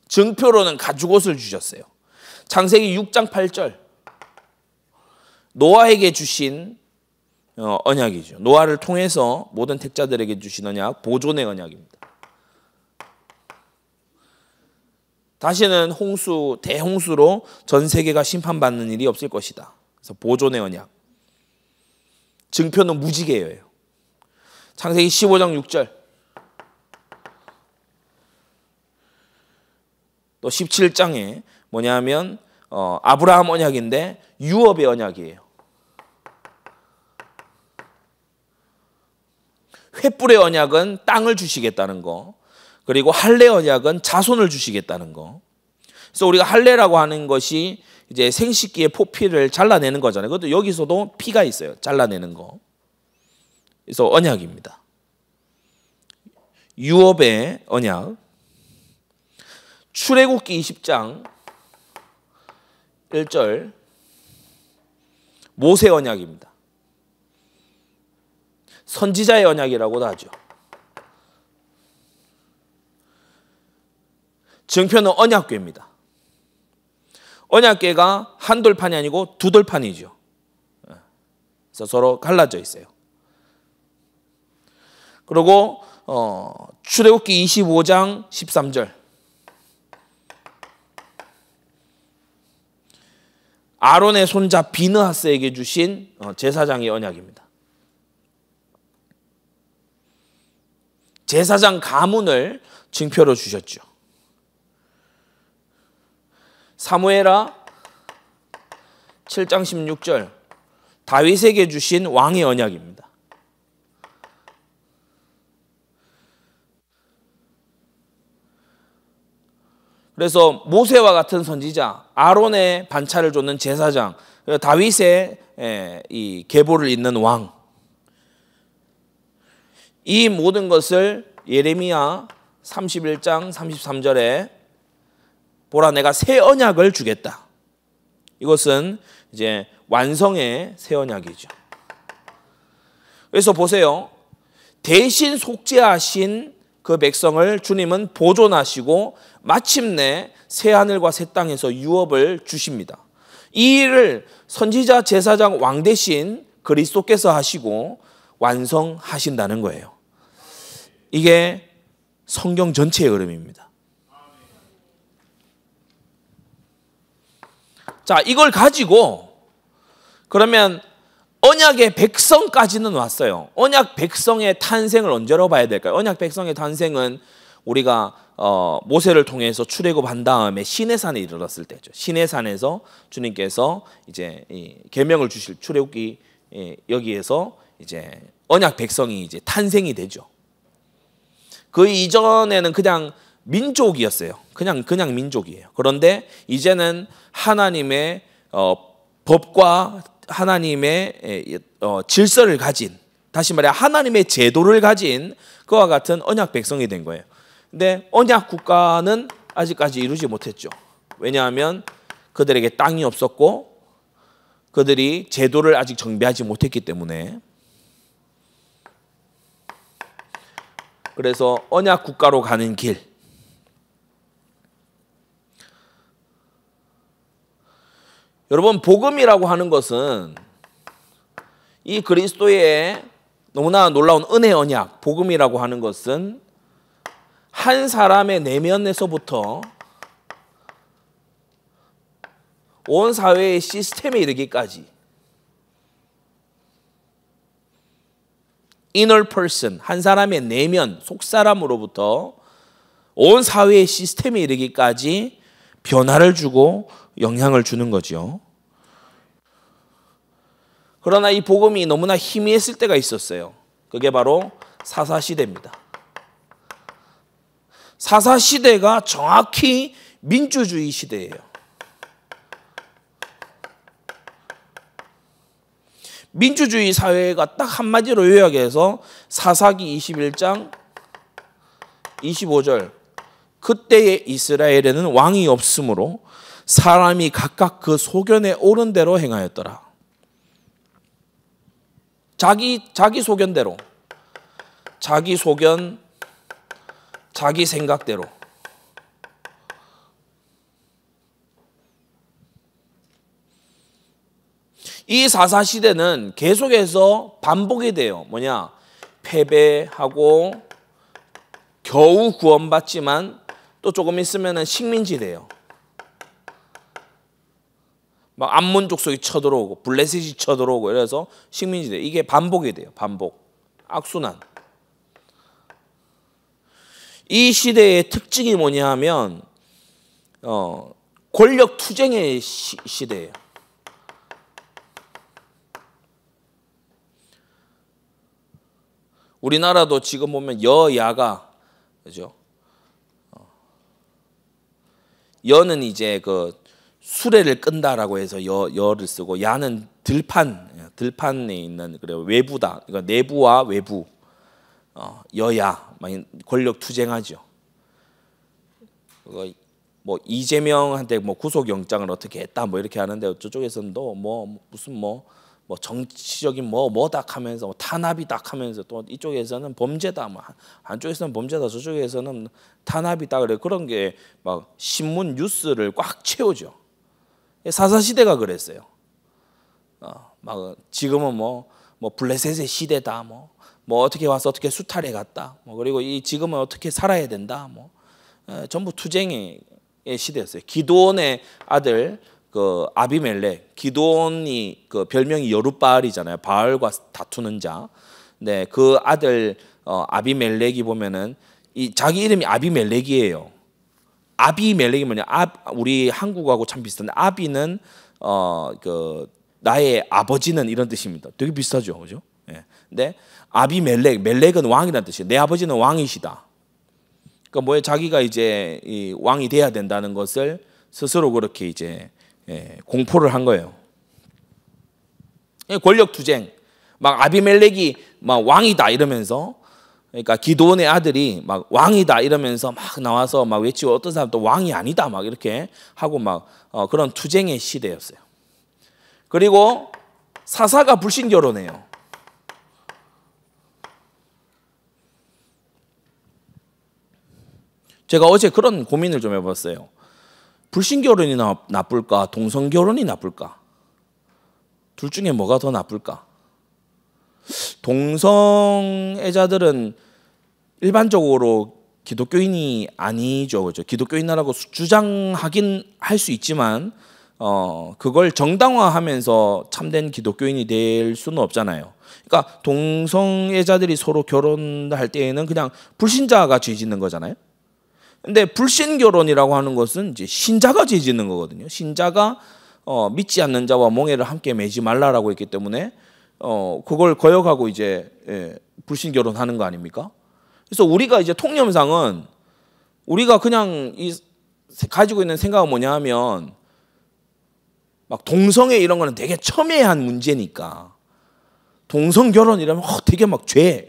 Speaker 1: 증표로는 가죽옷을 주셨어요. 창세기 6장 8절. 노아에게 주신 언약이죠. 노아를 통해서 모든 택자들에게 주신 언약, 보존의 언약입니다. 다시는 홍수, 대홍수로 전 세계가 심판받는 일이 없을 것이다. 그래서 보존의 언약. 증표는 무지개예요. 창세기 15장 6절. 또 17장에 뭐냐면 아브라함 언약인데 유업의 언약이에요. 횃불의 언약은 땅을 주시겠다는 거. 그리고 할례 언약은 자손을 주시겠다는 거. 그래서 우리가 할례라고 하는 것이 이제 생식기의 포피를 잘라내는 거잖아요. 그것도 여기서도 피가 있어요. 잘라내는 거. 그래서 언약입니다. 유업의 언약. 출애굽기 20장 1절 모세 언약입니다. 선지자의 언약이라고도 하죠. 증표는 언약궤입니다. 언약궤가 한 돌판이 아니고 두 돌판이죠. 그래서 서로 갈라져 있어요. 그리고 출애굽기 25장 13절 아론의 손자 비느하스에게 주신 제사장의 언약입니다. 제사장 가문을 증표로 주셨죠. 사무엘하 7장 16절 다윗에게 주신 왕의 언약입니다. 그래서 모세와 같은 선지자, 아론의 반차를 줬는 제사장, 다윗의 이 계보를 잇는 왕, 이 모든 것을 예레미야 31장 33절에 보라 내가 새 언약을 주겠다. 이것은 이제 완성의 새 언약이죠. 그래서 보세요. 대신 속죄하신 그 백성을 주님은 보존하시고 마침내 새 하늘과 새 땅에서 유업을 주십니다. 이 일을 선지자, 제사장, 왕 대신 그리스도께서 하시고 완성하신다는 거예요. 이게 성경 전체의 흐름입니다. 자, 이걸 가지고 그러면 언약의 백성까지는 왔어요. 언약 백성의 탄생을 언제로 봐야 될까요? 언약 백성의 탄생은 우리가 모세를 통해서 출애굽한 다음에 시내산에 이르렀을 때죠. 시내산에서 주님께서 이제 계명을 주실 출애굽기 여기에서 이제 언약 백성이 이제 탄생이 되죠. 그 이전에는 그냥 민족이었어요. 그냥 민족이에요. 그런데 이제는 하나님의 법과 하나님의 질서를 가진, 다시 말해 하나님의 제도를 가진 그와 같은 언약 백성이 된 거예요. 근데 언약 국가는 아직까지 이루지 못했죠. 왜냐하면 그들에게 땅이 없었고 그들이 제도를 아직 정비하지 못했기 때문에. 그래서 언약 국가로 가는 길, 여러분 복음이라고 하는 것은 이 그리스도의 너무나 놀라운 은혜 언약, 복음이라고 하는 것은 한 사람의 내면에서부터 온 사회의 시스템에 이르기까지 inner person, 한 사람의 내면, 속사람으로부터 온 사회의 시스템에 이르기까지 변화를 주고 영향을 주는 거죠. 그러나 이 복음이 너무나 희미했을 때가 있었어요. 그게 바로 사사시대입니다. 사사시대가 정확히 민주주의 시대예요. 민주주의 사회가 딱 한마디로 요약해서 사사기 21장 25절 그때의 이스라엘에는 왕이 없으므로 사람이 각각 그 소견에 옳은 대로 행하였더라. 자기 소견대로, 자기 소견, 자기 생각대로. 이 사사시대는 계속해서 반복이 돼요. 뭐냐? 패배하고 겨우 구원받지만 또 조금 있으면 식민지 돼요. 막 암몬 족속이 쳐들어오고 블레셋이 쳐들어오고 이래서 식민지 돼요. 이게 반복이 돼요. 반복. 악순환. 이 시대의 특징이 뭐냐 하면 권력 투쟁의 시대예요. 우리나라도 지금 보면 여야가, 그죠? 여는 이제 그 수레를 끈다라고 해서 여를 쓰고, 야는 들판에 있는, 그래 외부다. 그러니까 내부와 외부. 여야 막 권력 투쟁하죠. 뭐 이재명한테 뭐 구속영장을 어떻게 했다 뭐 이렇게 하는데 저쪽에서는 또 뭐 무슨 뭐 정치적인 뭐다 하면서 탄압이다 하면서 또 이쪽에서는 범죄다 뭐 한쪽에서는 범죄다 저쪽에서는 탄압이다 그래 그런 게 막 신문 뉴스를 꽉 채우죠. 사사시대가 그랬어요. 막 지금은 뭐 블레셋의 시대다 뭐 어떻게 와서 어떻게 수탈해 갔다 뭐 그리고 이 지금은 어떻게 살아야 된다 뭐 전부 투쟁의 시대였어요. 기드온의 아들 그 아비멜렉, 기드온이 그 별명이 여룻바알이잖아요. 바알과 다투는 자. 네, 그 아들 아비멜렉이 보면은 이 자기 이름이 아비멜렉이에요. 아비멜렉이 뭐냐? 우리 한국하고 참 비슷한데 아비는 그 나의 아버지는 이런 뜻입니다. 되게 비슷하죠, 그죠? 예. 근데 멜렉은 왕이라는 뜻이에요. 내 아버지는 왕이시다. 그러니까 뭐에 자기가 이제 이 왕이 돼야 된다는 것을 스스로 그렇게 이제 공포를 한 거예요. 권력 투쟁, 막 아비멜렉이 막 왕이다 이러면서, 그러니까 기드온의 아들이 막 왕이다 이러면서 막 나와서 막 외치고 어떤 사람 또 왕이 아니다 막 이렇게 하고 막 그런 투쟁의 시대였어요. 그리고 사사가 불신 결혼해요. 제가 어제 그런 고민을 좀 해봤어요. 불신 결혼이 나쁠까? 동성 결혼이 나쁠까? 둘 중에 뭐가 더 나쁠까? 동성애자들은 일반적으로 기독교인이 아니죠, 그죠? 기독교인이라고 주장하긴 할 수 있지만 그걸 정당화하면서 참된 기독교인이 될 수는 없잖아요. 그러니까 동성애자들이 서로 결혼할 때에는 그냥 불신자가 죄 짓는 거잖아요. 근데 불신 결혼이라고 하는 것은 이제 신자가 죄 짓는 거거든요. 신자가 믿지 않는 자와 몽해를 함께 매지 말라라고 했기 때문에 그걸 거역하고 이제 불신 결혼하는 거 아닙니까? 그래서 우리가 이제 통념상은 우리가 그냥 가지고 있는 생각은 뭐냐 하면 막 동성애 이런 거는 되게 첨예한 문제니까 동성 결혼이라면 되게 막 죄.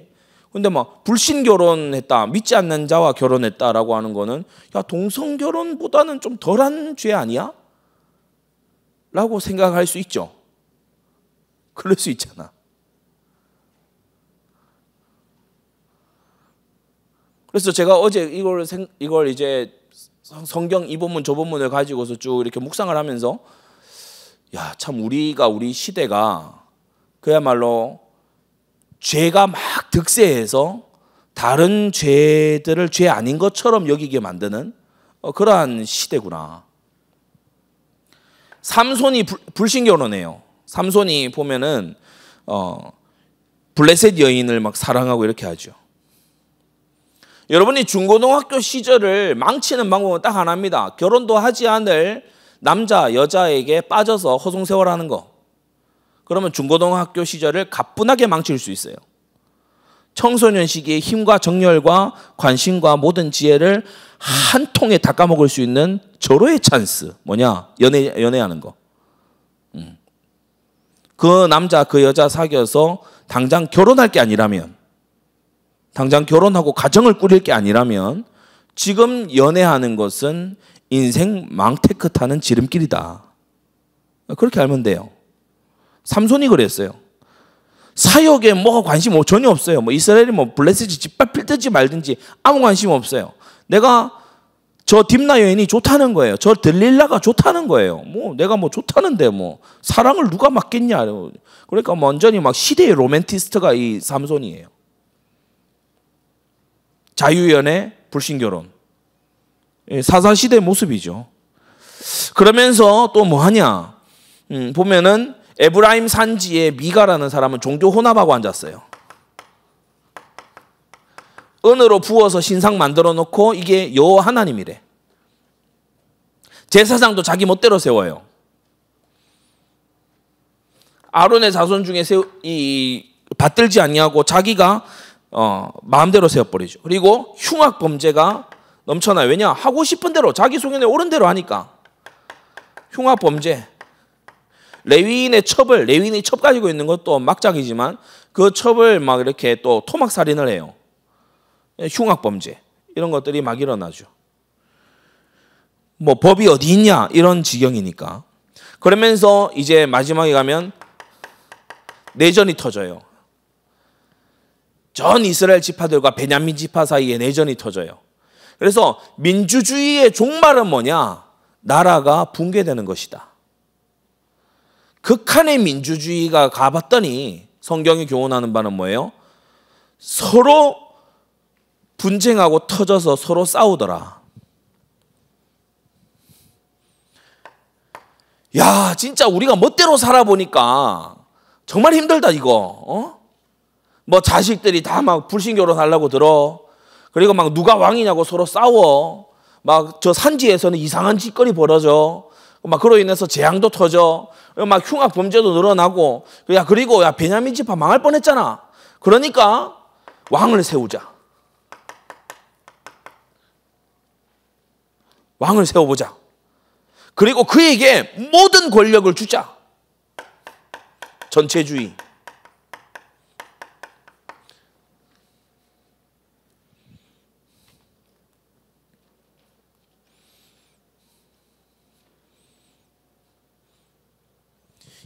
Speaker 1: 근데 막 불신 결혼했다, 믿지 않는 자와 결혼했다라고 하는 거는 야 동성 결혼보다는 좀 덜한 죄 아니야? 라고 생각할 수 있죠. 그럴 수 있잖아. 그래서 제가 어제 이걸 이제 성경 이 본문 저 본문을 가지고서 쭉 이렇게 묵상을 하면서 야, 참 우리 시대가 그야말로 죄가 막 득세해서 다른 죄들을 죄 아닌 것처럼 여기게 만드는 그러한 시대구나. 삼손이 불신 결혼해요. 삼손이 보면은 블레셋 여인을 막 사랑하고 이렇게 하죠. 여러분이 중고등학교 시절을 망치는 방법은 딱 하나입니다. 결혼도 하지 않을 남자, 여자에게 빠져서 허송세월하는 거. 그러면 중고등학교 시절을 가뿐하게 망칠 수 있어요. 청소년 시기에 힘과 정열과 관심과 모든 지혜를 한 통에 다 까먹을 수 있는 절호의 찬스. 뭐냐? 연애하는 거. 그 남자, 그 여자 사귀어서 당장 결혼할 게 아니라면, 당장 결혼하고 가정을 꾸릴 게 아니라면 지금 연애하는 것은 인생 망테크 타는 지름길이다. 그렇게 알면 돼요. 삼손이 그랬어요. 사역에 뭐가 관심 전혀 없어요. 뭐 이스라엘이 뭐 블레셋이 짓밟 필든지 말든지 아무 관심 없어요. 내가 저 딥나 여인이 좋다는 거예요. 저 들릴라가 좋다는 거예요. 뭐 내가 뭐 좋다는데 뭐 사랑을 누가 맡겠냐. 그러니까 완전히 막 시대의 로맨티스트가 이 삼손이에요. 자유연애, 불신결혼. 사사시대의 모습이죠. 그러면서 또 뭐 하냐. 보면은 에브라임 산지에 미가라는 사람은 종교 혼합하고 앉았어요. 은으로 부어서 신상 만들어 놓고 이게 여호와 하나님이래. 제사장도 자기 멋대로 세워요. 아론의 자손 중에 받들지 아니하고 자기가 마음대로 세워버리죠. 그리고 흉악 범죄가 넘쳐나요. 왜냐? 하고 싶은 대로 자기 속에 옳은 대로 하니까. 흉악 범죄. 레위인의 첩 가지고 있는 것도 막장이지만 그 첩을 막 이렇게 또 토막 살인을 해요. 흉악범죄 이런 것들이 막 일어나죠. 뭐 법이 어디 있냐 이런 지경이니까. 그러면서 이제 마지막에 가면 내전이 터져요. 전 이스라엘 지파들과 베냐민 지파 사이에 내전이 터져요. 그래서 민주주의의 종말은 뭐냐? 나라가 붕괴되는 것이다. 극한의 민주주의가 가봤더니 성경이 교훈하는 바는 뭐예요? 서로 분쟁하고 터져서 서로 싸우더라. 야, 진짜 우리가 멋대로 살아보니까 정말 힘들다 이거. 뭐 자식들이 다 막 불신교로 살라고 들어. 그리고 막 누가 왕이냐고 서로 싸워. 막 저 산지에서는 이상한 짓거리 벌어져. 막 그로 인해서 재앙도 터져. 막 흉악 범죄도 늘어나고. 야, 그리고 야, 베냐민 지파 망할 뻔했잖아. 그러니까 왕을 세우자. 왕을 세워보자. 그리고 그에게 모든 권력을 주자. 전체주의.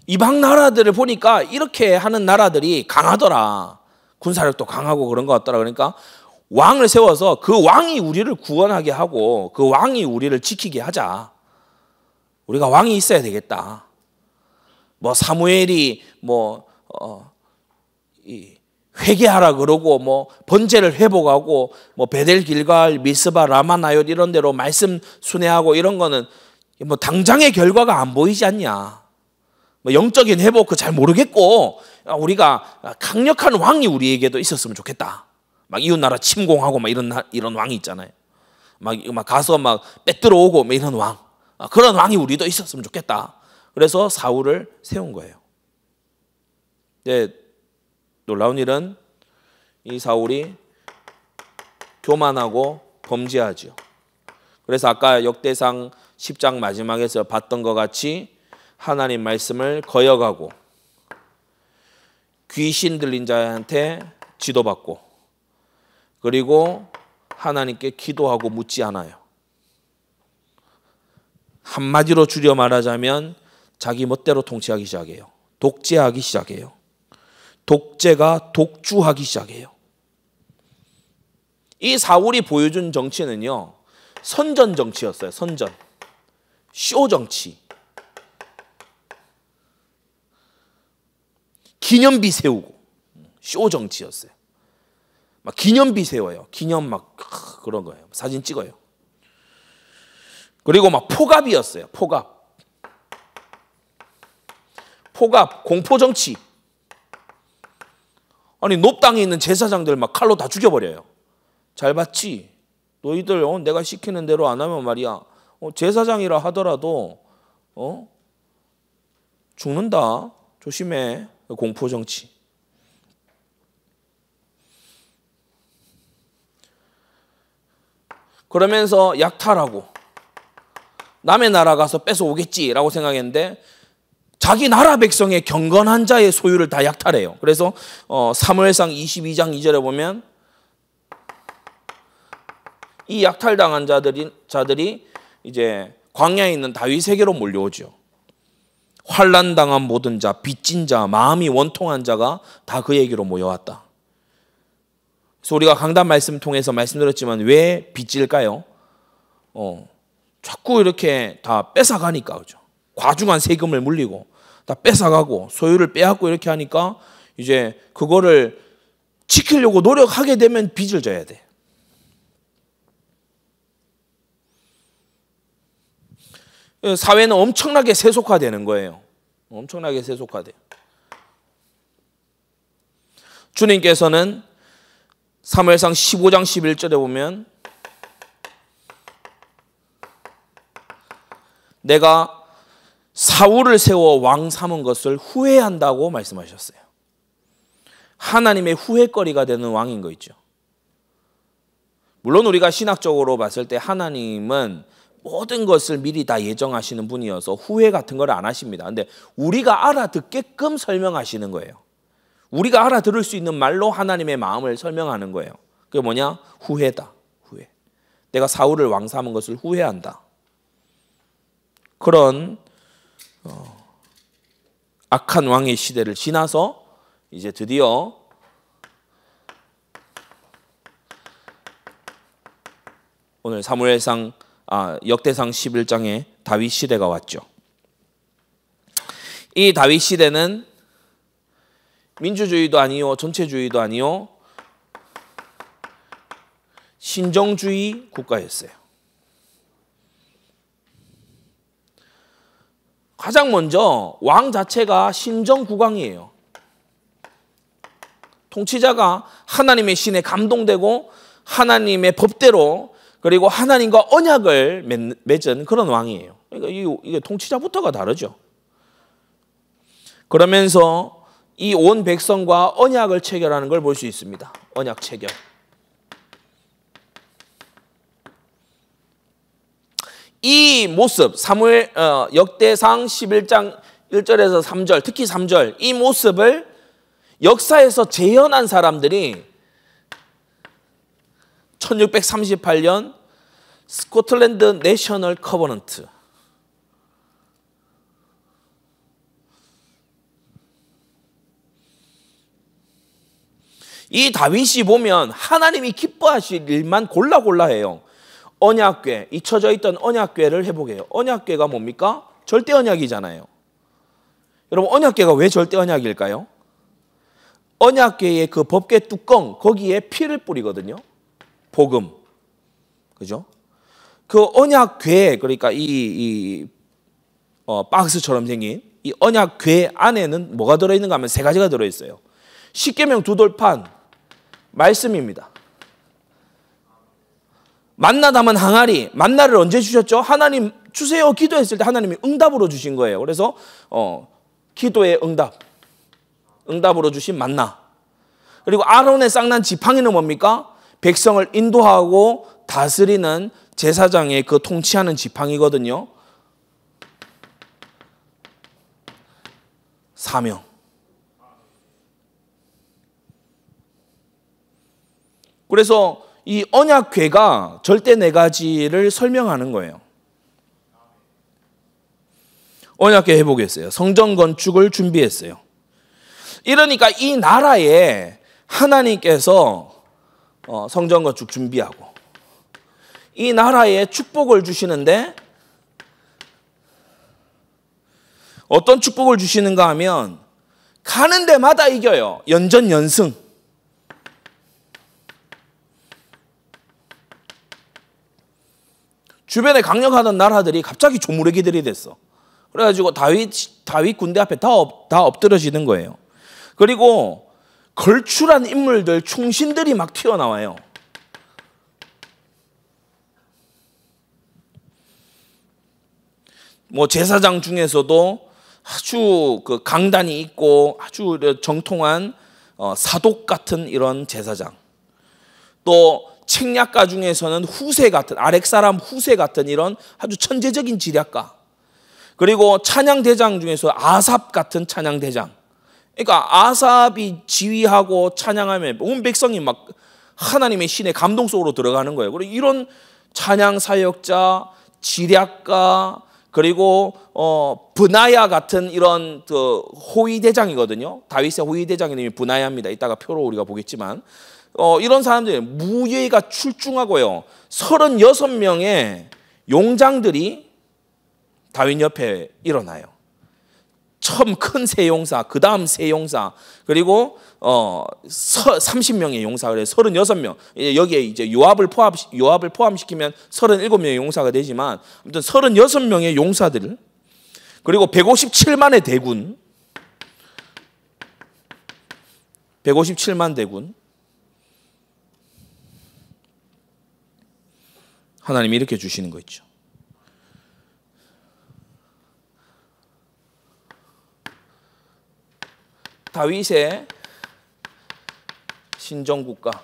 Speaker 1: 이방 나라들을 보니까 이렇게 하는 나라들이 강하더라. 군사력도 강하고 그런 것 같더라. 그러니까 왕을 세워서 그 왕이 우리를 구원하게 하고 그 왕이 우리를 지키게 하자. 우리가 왕이 있어야 되겠다. 뭐 사무엘이 회개하라 그러고 뭐 번제를 회복하고 뭐 베델 길갈 미스바 라마 나옳 이런 데로 말씀 순회하고 이런 거는 뭐 당장의 결과가 안 보이지 않냐. 뭐 영적인 회복 잘 모르겠고 우리가 강력한 왕이 우리에게도 있었으면 좋겠다. 막 이웃나라 침공하고 막 이런 왕이 있잖아요. 막 가서 막 빼들어 오고 막 이런 왕. 그런 왕이 우리도 있었으면 좋겠다. 그래서 사울을 세운 거예요. 네, 놀라운 일은 이 사울이 교만하고 범죄하죠. 그래서 아까 역대상 10장 마지막에서 봤던 것 같이 하나님 말씀을 거역하고 귀신 들린 자한테 지도받고 그리고 하나님께 기도하고 묻지 않아요. 한마디로 줄여 말하자면 자기 멋대로 통치하기 시작해요. 독재하기 시작해요. 독재가 독주하기 시작해요. 이 사울이 보여준 정치는요, 선전 정치였어요. 선전. 쇼 정치. 기념비 세우고 쇼 정치였어요. 막 기념비 세워요. 기념 막 그런 거예요. 사진 찍어요. 그리고 막 포갑이었어요. 포갑, 공포 정치. 아니 높당에 있는 제사장들 막 칼로 다 죽여버려요. 잘 봤지? 너희들 내가 시키는 대로 안 하면 말이야. 제사장이라 하더라도 죽는다. 조심해. 공포 정치. 그러면서 약탈하고 남의 나라 가서 뺏어오겠지라고 생각했는데 자기 나라 백성의 경건한 자의 소유를 다 약탈해요. 그래서 사무엘상 22장 2절에 보면 이 약탈당한 자들이 이제 광야에 있는 다윗에게로 몰려오죠. 환난당한 모든 자, 빚진 자, 마음이 원통한 자가 다 그에게로 모여왔다. 그래서 우리가 강단 말씀 통해서 말씀드렸지만 왜 빚질까요? 자꾸 이렇게 다 뺏어가니까, 그죠? 과중한 세금을 물리고 다 뺏어가고 소유를 빼앗고 이렇게 하니까 이제 그거를 지키려고 노력하게 되면 빚을 져야 돼. 사회는 엄청나게 세속화되는 거예요. 엄청나게 세속화돼요. 주님께서는 사무엘상 15장 11절에 보면 내가 사울을 세워 왕 삼은 것을 후회한다고 말씀하셨어요. 하나님의 후회거리가 되는 왕인 거 있죠. 물론 우리가 신학적으로 봤을 때 하나님은 모든 것을 미리 다 예정하시는 분이어서 후회 같은 걸 안 하십니다. 근데 우리가 알아듣게끔 설명하시는 거예요. 우리가 알아들을 수 있는 말로 하나님의 마음을 설명하는 거예요. 그게 뭐냐? 후회다. 후회. 내가 사울을 왕 삼은 것을 후회한다. 그런 악한 왕의 시대를 지나서 이제 드디어 오늘 역대상 11장에 다윗 시대가 왔죠. 이 다윗 시대는 민주주의도 아니요, 전체주의도 아니요, 신정주의 국가였어요. 가장 먼저 왕 자체가 신정국왕이에요. 통치자가 하나님의 신에 감동되고 하나님의 법대로 그리고 하나님과 언약을 맺은 그런 왕이에요. 그러니까 이게 통치자부터가 다르죠. 그러면서 이 온 백성과 언약을 체결하는 걸 볼 수 있습니다. 언약 체결. 이 모습, 역대상 11장 1절에서 3절, 특히 3절, 이 모습을 역사에서 재현한 사람들이 1638년 스코틀랜드 내셔널 커버넌트. 이 다윗이 보면 하나님이 기뻐하실 일만 골라 해요. 언약궤, 잊혀져 있던 언약궤를 회복해요. 언약궤가 뭡니까? 절대 언약이잖아요. 여러분, 언약궤가 왜 절대 언약일까요? 언약궤의 그 법궤 뚜껑, 거기에 피를 뿌리거든요. 복음. 그죠? 그 언약궤, 그러니까 박스처럼 생긴 이 언약궤 안에는 뭐가 들어있는가 하면 세 가지가 들어있어요. 십계명 두 돌판, 말씀입니다. 만나 담은 항아리, 만나를 언제 주셨죠? 하나님 주세요 기도했을 때 하나님이 응답으로 주신 거예요. 그래서 기도의 응답으로 주신 만나. 그리고 아론의 쌍난 지팡이는 뭡니까? 백성을 인도하고 다스리는 제사장의 그 통치하는 지팡이거든요. 사명. 그래서 이 언약궤가 절대 네 가지를 설명하는 거예요. 언약궤 회복했어요. 성전 건축을 준비했어요. 이러니까 이 나라에 하나님께서 성전 건축 준비하고 이 나라에 축복을 주시는데 어떤 축복을 주시는가 하면 가는 데마다 이겨요. 연전연승. 주변에 강력하던 나라들이 갑자기 조무래기들이 됐어. 그래가지고 다윗 군대 앞에 다 엎드러지는 거예요. 그리고 걸출한 인물들, 충신들이 막 튀어나와요. 뭐 제사장 중에서도 아주 그 강단이 있고 아주 정통한 사독 같은 이런 제사장. 또 책략가 중에서는 후세 같은, 아렉 사람 후세 같은 이런 아주 천재적인 지략가. 그리고 찬양대장 중에서 아삽 같은 찬양대장. 그러니까 아삽이 지휘하고 찬양하면 온 백성이 막 하나님의 신의 감동 속으로 들어가는 거예요. 그리고 이런 찬양 사역자, 지략가, 그리고 브나야 같은 이런 그 호위대장이거든요. 다윗의 호위대장의 이름이 브나야입니다. 이따가 표로 우리가 보겠지만 이런 사람들이 무예가 출중하고요. 36명의 용장들이 다윗 옆에 일어나요. 처음 큰 세용사, 그 다음 세용사, 그리고 30명의 용사, 그래서 36명. 여기에 이제 요압을 포함시키면 37명의 용사가 되지만 아무튼 36명의 용사들, 그리고 157만의 대군, 157만 대군. 하나님이 이렇게 주시는 거 있죠. 다윗의 신정국가.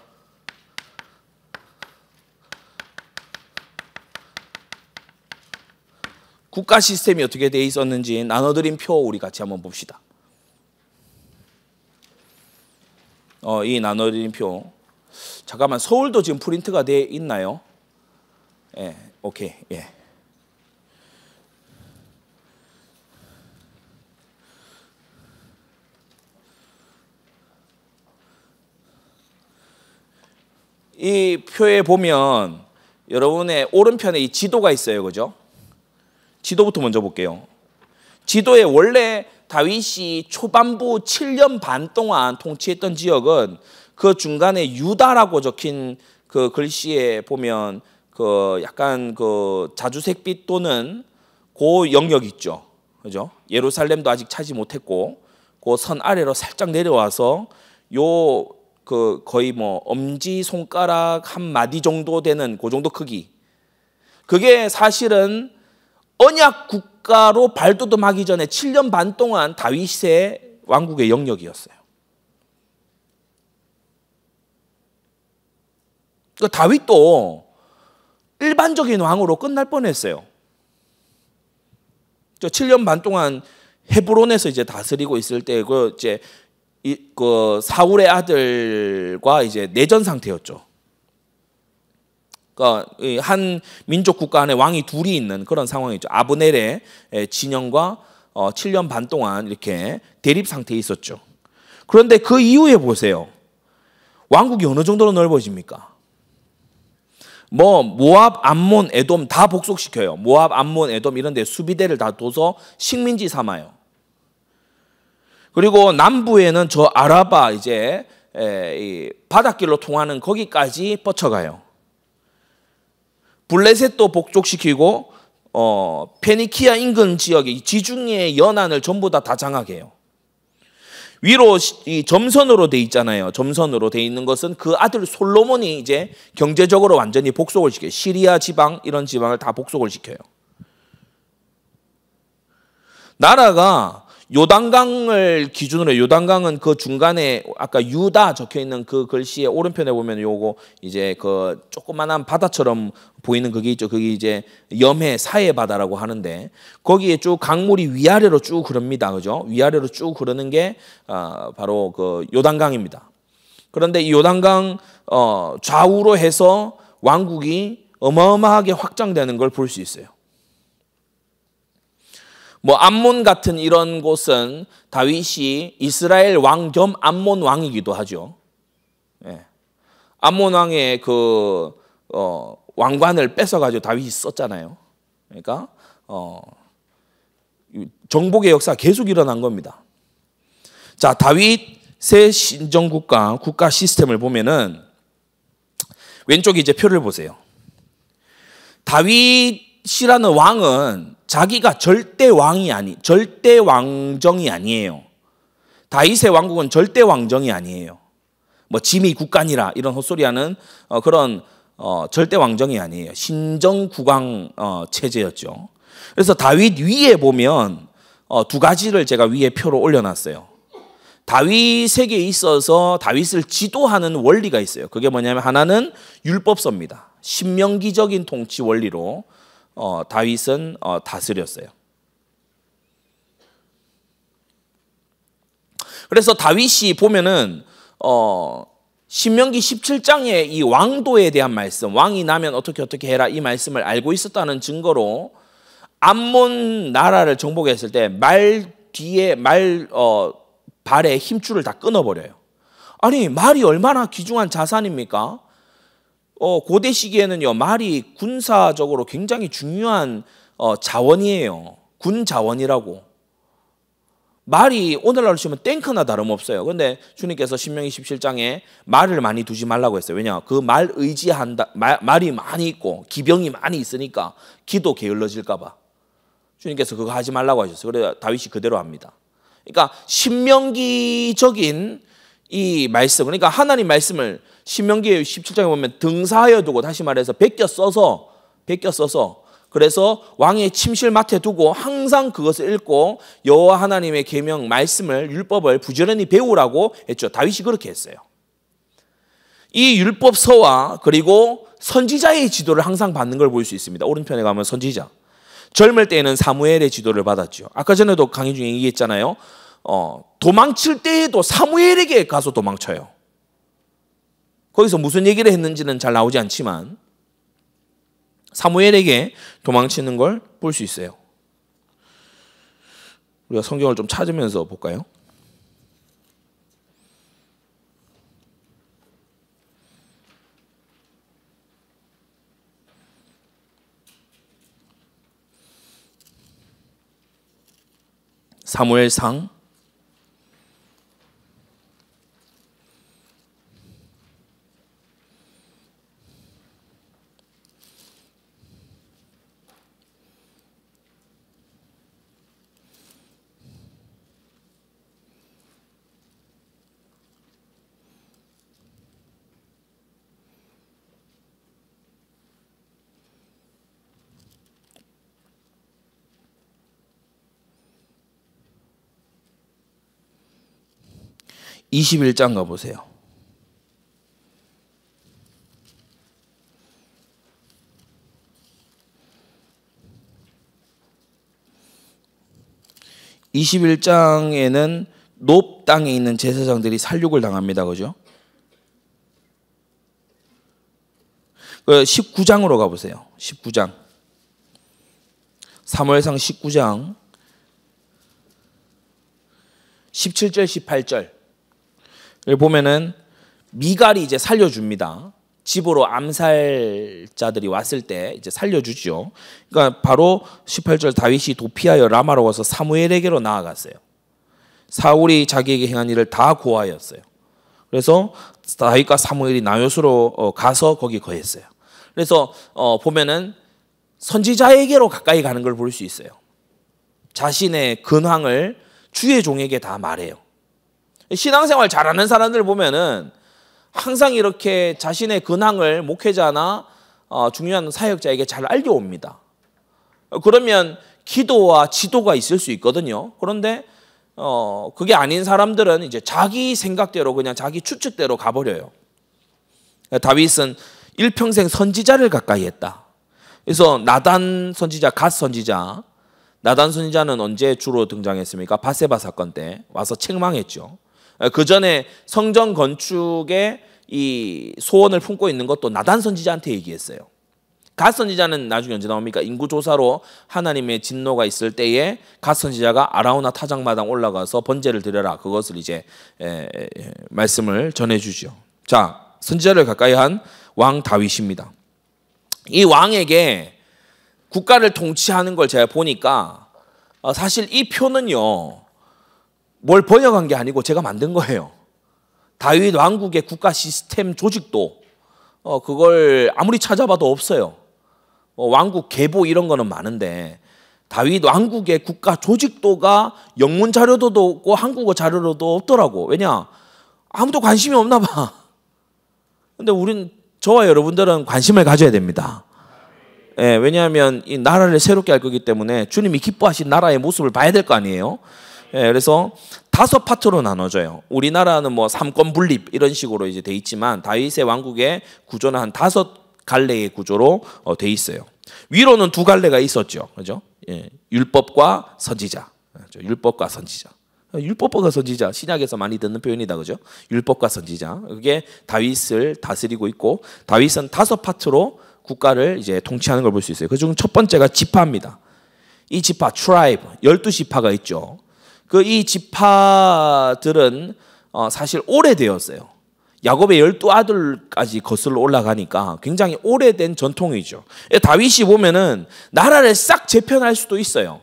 Speaker 1: 국가 시스템이 어떻게 돼 있었는지 나눠드린 표 우리 같이 한번 봅시다. 이 나눠드린 표. 잠깐만, 서울도 지금 프린트가 돼 있나요? 예, 오케이, 예. 이 표에 보면 여러분의 오른편에 이 지도가 있어요, 그죠? 지도부터 먼저 볼게요. 지도에 원래 다윗이 초반부 7년 반 동안 통치했던 지역은 그 중간에 유다라고 적힌 그 글씨에 보면 그 약간 그 자주색빛 도는 그 영역 있죠, 그죠? 예루살렘도 아직 차지 못했고 그 선 아래로 살짝 내려와서 요 그 거의 뭐 엄지 손가락 한 마디 정도 되는 그 정도 크기. 그게 사실은 언약 국가로 발돋움하기 전에 7년 반 동안 다윗의 왕국의 영역이었어요. 그 다윗도 일반적인 왕으로 끝날 뻔했어요. 7년 반 동안 헤브론에서 이제 다스리고 있을 때 그 사울의 아들과 이제 내전 상태였죠. 그러니까 한 민족 국가 안에 왕이 둘이 있는 그런 상황이죠. 아브넬의 진영과 7년 반 동안 이렇게 대립 상태에 있었죠. 그런데 그 이후에 보세요. 왕국이 어느 정도로 넓어집니까? 뭐 모압, 암몬, 에돔 다 복속시켜요. 모압, 암몬, 에돔 이런 데 수비대를 다 둬서 식민지 삼아요. 그리고 남부에는 저 아라바 이제 바닷길로 통하는 거기까지 뻗쳐가요. 블레셋도 복족시키고 페니키아 인근 지역의 지중해 연안을 전부 다 장악해요. 위로 이 점선으로 돼 있잖아요. 점선으로 돼 있는 것은 그 아들 솔로몬이 이제 경제적으로 완전히 복속을 시켜요. 시리아 지방 이런 지방을 다 복속을 시켜요. 나라가 요단강을 기준으로, 요단강은 그 중간에 아까 유다 적혀 있는 그 글씨의 오른편에 보면 요거 이제 그 조그만한 바다처럼 보이는 그게 있죠. 그게 이제 염해 사해 바다라고 하는데 거기에 쭉 강물이 위아래로 쭉 흐릅니다. 그죠? 위아래로 쭉 흐르는 게 바로 그 요단강입니다. 그런데 이 요단강 좌우로 해서 왕국이 어마어마하게 확장되는 걸 볼 수 있어요. 뭐 암몬 같은 이런 곳은 다윗이 이스라엘 왕 겸 암몬 왕이기도 하죠. 예. 암몬 왕의 그 왕관을 뺏어가지고 다윗이 썼잖아요. 그러니까 정복의 역사 계속 일어난 겁니다. 자, 다윗의 신정국가 국가 시스템을 보면은 왼쪽에 이제 표를 보세요. 다윗이라는 왕은 자기가 절대 왕정이 아니에요. 다윗의 왕국은 절대 왕정이 아니에요. 뭐 짐이 국간이라 이런 헛소리하는 그런 절대 왕정이 아니에요. 신정국왕 체제였죠. 그래서 다윗 위에 보면 두 가지를 제가 위에 표로 올려놨어요. 다윗에게 있어서 다윗을 지도하는 원리가 있어요. 그게 뭐냐면 하나는 율법서입니다. 신명기적인 통치 원리로 다윗은 다스렸어요. 그래서 다윗이 보면은 신명기 17장에 이 왕도에 대한 말씀, 왕이 나면 어떻게 해라 이 말씀을 알고 있었다는 증거로 암몬 나라를 정복했을 때 발에 힘줄을 다 끊어버려요. 아니, 말이 얼마나 귀중한 자산입니까? 고대 시기에는요, 말이 군사적으로 굉장히 중요한 자원이에요. 군 자원이라고. 말이 오늘날로 치면 탱크나 다름없어요. 그런데 주님께서 신명기 17장에 말을 많이 두지 말라고 했어요. 왜냐? 그 말 의지한다. 말이 많이 있고 기병이 많이 있으니까 기도 게을러질까 봐. 주님께서 그거 하지 말라고 하셨어요. 그래서 다윗이 그대로 합니다. 그러니까 신명기적인 이 말씀, 그러니까 하나님 말씀을 신명기 17장에 보면 등사하여 두고, 다시 말해서 베껴 써서 그래서 왕의 침실 맡에 두고 항상 그것을 읽고 여호와 하나님의 계명 말씀을, 율법을 부지런히 배우라고 했죠. 다윗이 그렇게 했어요. 이 율법서와 그리고 선지자의 지도를 항상 받는 걸 볼 수 있습니다. 오른편에 가면 선지자. 젊을 때에는 사무엘의 지도를 받았죠. 아까 전에도 강의 중에 얘기했잖아요. 도망칠 때에도 사무엘에게 가서 도망쳐요. 거기서 무슨 얘기를 했는지는 잘 나오지 않지만 사무엘에게 도망치는 걸 볼 수 있어요. 우리가 성경을 좀 찾으면서 볼까요? 사무엘상 21장 가보세요. (21장에는) 높 땅에 있는 제사장들이 살육을 당합니다. 그죠? 19장으로 가보세요. 19장. 사무엘상 19장 17절 18절 보면은 미갈이 이제 살려줍니다. 집으로 암살자들이 왔을 때 이제 살려주죠. 그러니까 바로 18절 다윗이 도피하여 라마로 와서 사무엘에게로 나아갔어요. 사울이 자기에게 행한 일을 다 고하였어요. 그래서 다윗과 사무엘이 나요스로 가서 거기 거했어요. 그래서 보면은 선지자에게로 가까이 가는 걸 볼 수 있어요. 자신의 근황을 주의 종에게 다 말해요. 신앙생활 잘하는 사람들 보면은 항상 이렇게 자신의 근황을 목회자나 중요한 사역자에게 잘 알려옵니다. 그러면 기도와 지도가 있을 수 있거든요. 그런데 그게 아닌 사람들은 이제 자기 생각대로 그냥 자기 추측대로 가버려요. 다윗은 일평생 선지자를 가까이 했다. 그래서 나단 선지자, 갓 선지자, 나단 선지자는 언제 주로 등장했습니까? 밧세바 사건 때 와서 책망했죠. 그 전에 성전 건축에 이 소원을 품고 있는 것도 나단 선지자한테 얘기했어요. 갓 선지자는 나중에 언제 나옵니까? 인구조사로 하나님의 진노가 있을 때에 갓 선지자가 아라우나 타작마당 올라가서 번제를 드려라. 그것을 이제 말씀을 전해주죠. 자, 선지자를 가까이 한 왕 다윗입니다. 이 왕에게 국가를 통치하는 걸 제가 보니까 사실 이 표는요, 뭘 번역한 게 아니고 제가 만든 거예요. 다윗 왕국의 국가 시스템 조직도 그걸 아무리 찾아봐도 없어요. 왕국 계보 이런 거는 많은데 다윗 왕국의 국가 조직도가 영문 자료도 없고 한국어 자료로도 없더라고. 왜냐? 아무도 관심이 없나 봐. 근데 저와 여러분들은 관심을 가져야 됩니다. 예, 왜냐하면 이 나라를 새롭게 할 거기 때문에 주님이 기뻐하신 나라의 모습을 봐야 될 거 아니에요. 예, 그래서 5파트로 나눠져요. 우리나라는 뭐 3권 분립 이런 식으로 이제 돼 있지만 다윗의 왕국의 구조는 한 5갈래의 구조로 돼 있어요. 위로는 2갈래가 있었죠, 그죠? 예, 율법과 선지자, 율법과 선지자. 율법과 선지자, 신약에서 많이 듣는 표현이다, 그죠? 율법과 선지자. 그게 다윗을 다스리고 있고, 다윗은 5파트로 국가를 이제 통치하는 걸 볼 수 있어요. 그중 첫 번째가 지파입니다. 이 지파, 트라이브, 12지파가 있죠. 이 지파들은 사실 오래되었어요. 야곱의 12아들까지 거슬러 올라가니까 굉장히 오래된 전통이죠. 다윗이 보면은 나라를 싹 재편할 수도 있어요.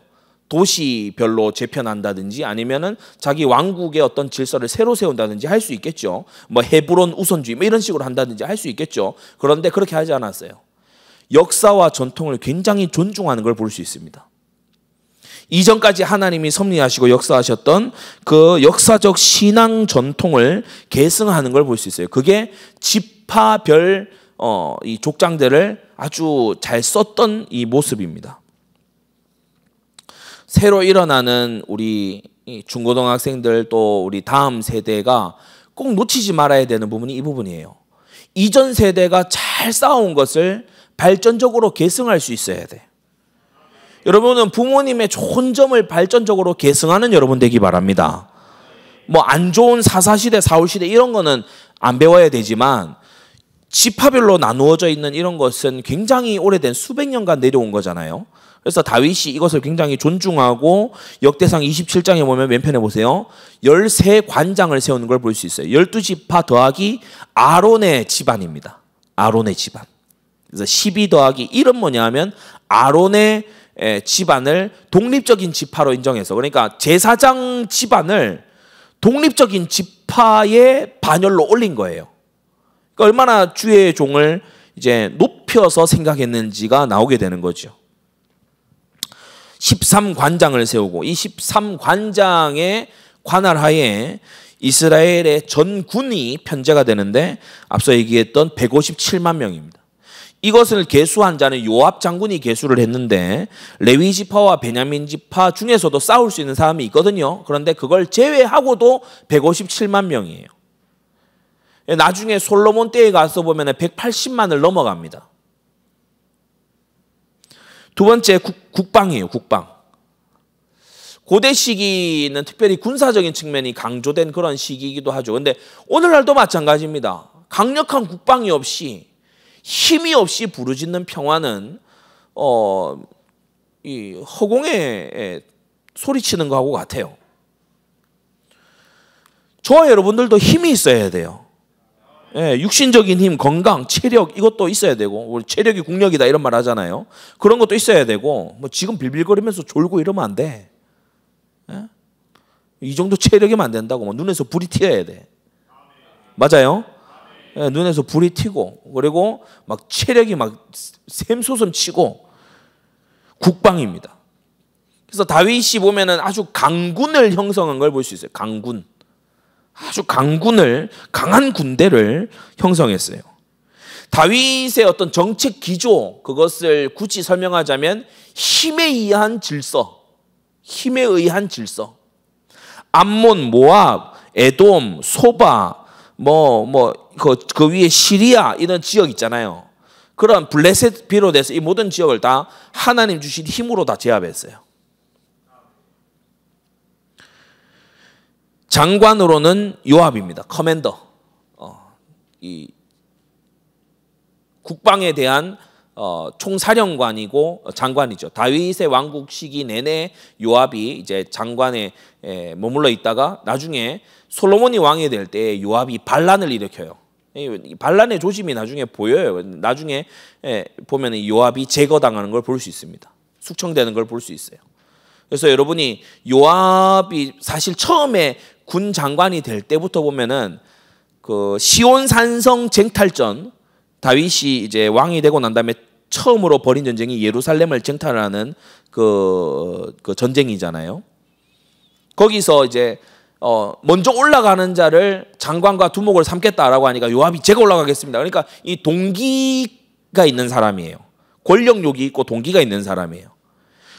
Speaker 1: 도시별로 재편한다든지 아니면은 자기 왕국의 어떤 질서를 새로 세운다든지 할 수 있겠죠. 뭐 헤브론 우선주의 뭐 이런 식으로 한다든지 할 수 있겠죠. 그런데 그렇게 하지 않았어요. 역사와 전통을 굉장히 존중하는 걸 볼 수 있습니다. 이전까지 하나님이 섭리하시고 역사하셨던 그 역사적 신앙 전통을 계승하는 걸 볼 수 있어요. 그게 지파별 이 족장들을 아주 잘 썼던 이 모습입니다. 새로 일어나는 우리 중고등학생들 또 우리 다음 세대가 꼭 놓치지 말아야 되는 부분이 이 부분이에요. 이전 세대가 잘 쌓아온 것을 발전적으로 계승할 수 있어야 돼. 여러분은 부모님의 좋은 점을 발전적으로 계승하는 여러분 되기 바랍니다. 뭐 안 좋은 사사시대, 사울시대 이런 거는 안 배워야 되지만 지파별로 나누어져 있는 이런 것은 굉장히 오래된 수백 년간 내려온 거잖아요. 그래서 다윗이 이것을 굉장히 존중하고 역대상 27장에 보면 왼편에 보세요. 13관장을 세우는 걸 볼 수 있어요. 12지파 더하기 아론의 집안입니다. 아론의 집안. 그래서 12 더하기 1은 뭐냐 하면 아론의 집안을 독립적인 지파로 인정해서, 그러니까 제사장 집안을 독립적인 지파의 반열로 올린 거예요. 그러니까 얼마나 주의 종을 이제 높여서 생각했는지가 나오게 되는 거죠. 13관장을 세우고 이 13관장의 관할 하에 이스라엘의 전군이 편제가 되는데 앞서 얘기했던 157만 명입니다. 이것을 계수한 자는 요압 장군이 계수를 했는데 레위 지파와 베냐민 지파 중에서도 싸울 수 있는 사람이 있거든요. 그런데 그걸 제외하고도 157만 명이에요. 나중에 솔로몬 때에 가서 보면 180만을 넘어갑니다. 두 번째 국방이에요. 국방. 고대 시기는 특별히 군사적인 측면이 강조된 그런 시기이기도 하죠. 그런데 오늘날도 마찬가지입니다. 강력한 국방이 없이, 힘이 없이 부르짖는 평화는 이 허공에 소리치는 거하고 같아요. 저와 여러분들도 힘이 있어야 돼요. 육신적인 힘, 건강, 체력 이것도 있어야 되고, 우리 체력이 국력이다 이런 말 하잖아요. 그런 것도 있어야 되고, 뭐 지금 빌빌거리면서 졸고 이러면 안 돼. 이 정도 체력이면 안 된다고. 뭐 눈에서 불이 튀어야 돼. 맞아요? 눈에서 불이 튀고, 그리고 막 체력이 막 샘솟음 치고. 국방입니다. 그래서 다윗이 보면은 아주 강군을 형성한 걸 볼 수 있어요. 강군. 아주 강한 군대를 형성했어요. 다윗의 어떤 정책 기조, 그것을 굳이 설명하자면 힘에 의한 질서. 암몬, 모압, 에돔, 소바, 그 위에 시리아 이런 지역 있잖아요. 그런 블레셋 비롯해서 이 모든 지역을 다 하나님 주신 힘으로 다 제압했어요. 장관으로는 요압입니다. 커맨더. 이 국방에 대한 총사령관이고 장관이죠. 다윗의 왕국 시기 내내 요압이 이제 장관에 머물러 있다가 나중에 솔로몬이 왕이 될 때 요압이 반란을 일으켜요. 반란의 조짐이 나중에 보여요. 나중에 보면 요압이 제거당하는 걸 볼 수 있습니다. 숙청되는 걸 볼 수 있어요. 그래서 여러분이 요압이 사실 처음에 군 장관이 될 때부터 보면은 그 시온 산성 쟁탈전, 다윗이 이제 왕이 되고 난 다음에 처음으로 벌인 전쟁이 예루살렘을 쟁탈하는 그 전쟁이잖아요. 거기서 이제 먼저 올라가는 자를 장관과 두목을 삼겠다라고 하니까 요압이 제가 올라가겠습니다. 그러니까 이 동기가 있는 사람이에요. 권력욕이 있고 동기가 있는 사람이에요.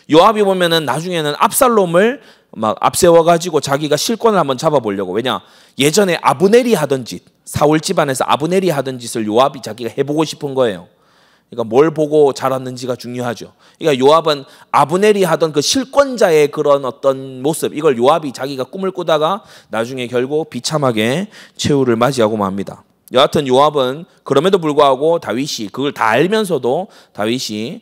Speaker 1: 요압이 보면은 나중에는 압살롬을 막 앞세워가지고 자기가 실권을 한번 잡아보려고. 왜냐? 예전에 아브넬이 하던 짓, 사울 집안에서 아브넬이 하던 짓을 요압이 자기가 해보고 싶은 거예요. 그러니까 뭘 보고 자랐는지가 중요하죠. 그러니까 요압은 아브넬이 하던 그 실권자의 그런 어떤 모습, 이걸 요압이 자기가 꿈을 꾸다가 나중에 결국 비참하게 최후를 맞이하고 맙니다. 여하튼 요압은 그럼에도 불구하고 다윗이 그걸 다 알면서도 다윗이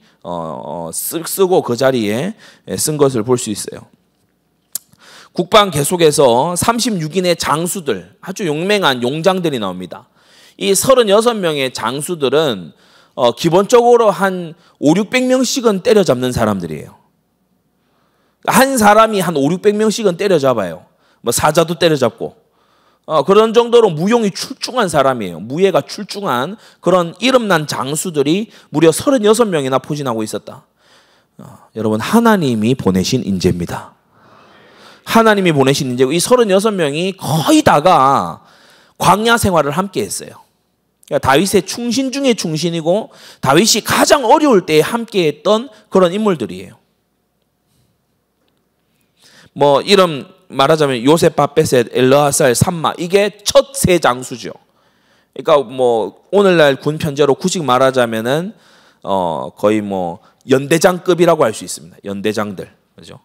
Speaker 1: 쓰고 그 자리에 쓴 것을 볼 수 있어요. 국방 계속해서 36인의 장수들, 아주 용맹한 용장들이 나옵니다. 이 36명의 장수들은 기본적으로 한 500~600명씩은 때려잡는 사람들이에요. 한 사람이 한 500~600명씩은 때려잡아요. 뭐 사자도 때려잡고. 그런 정도로 무용이 출중한 사람이에요. 무예가 출중한 그런 이름난 장수들이 무려 36명이나 포진하고 있었다. 여러분, 하나님이 보내신 인재입니다. 하나님이 보내신 인재고, 이 36명이 거의 다가 광야 생활을 함께 했어요. 그러니까 다윗의 충신 중에 충신이고 다윗이 가장 어려울 때에 함께 했던 그런 인물들이에요. 뭐 이름 말하자면 요셉, 바베셋, 엘르하살, 삼마, 이게 첫 세 장수죠. 그러니까 뭐 오늘날 군 편제로 굳이 말하자면은 거의 뭐 연대장급이라고 할 수 있습니다. 연대장들, 그죠?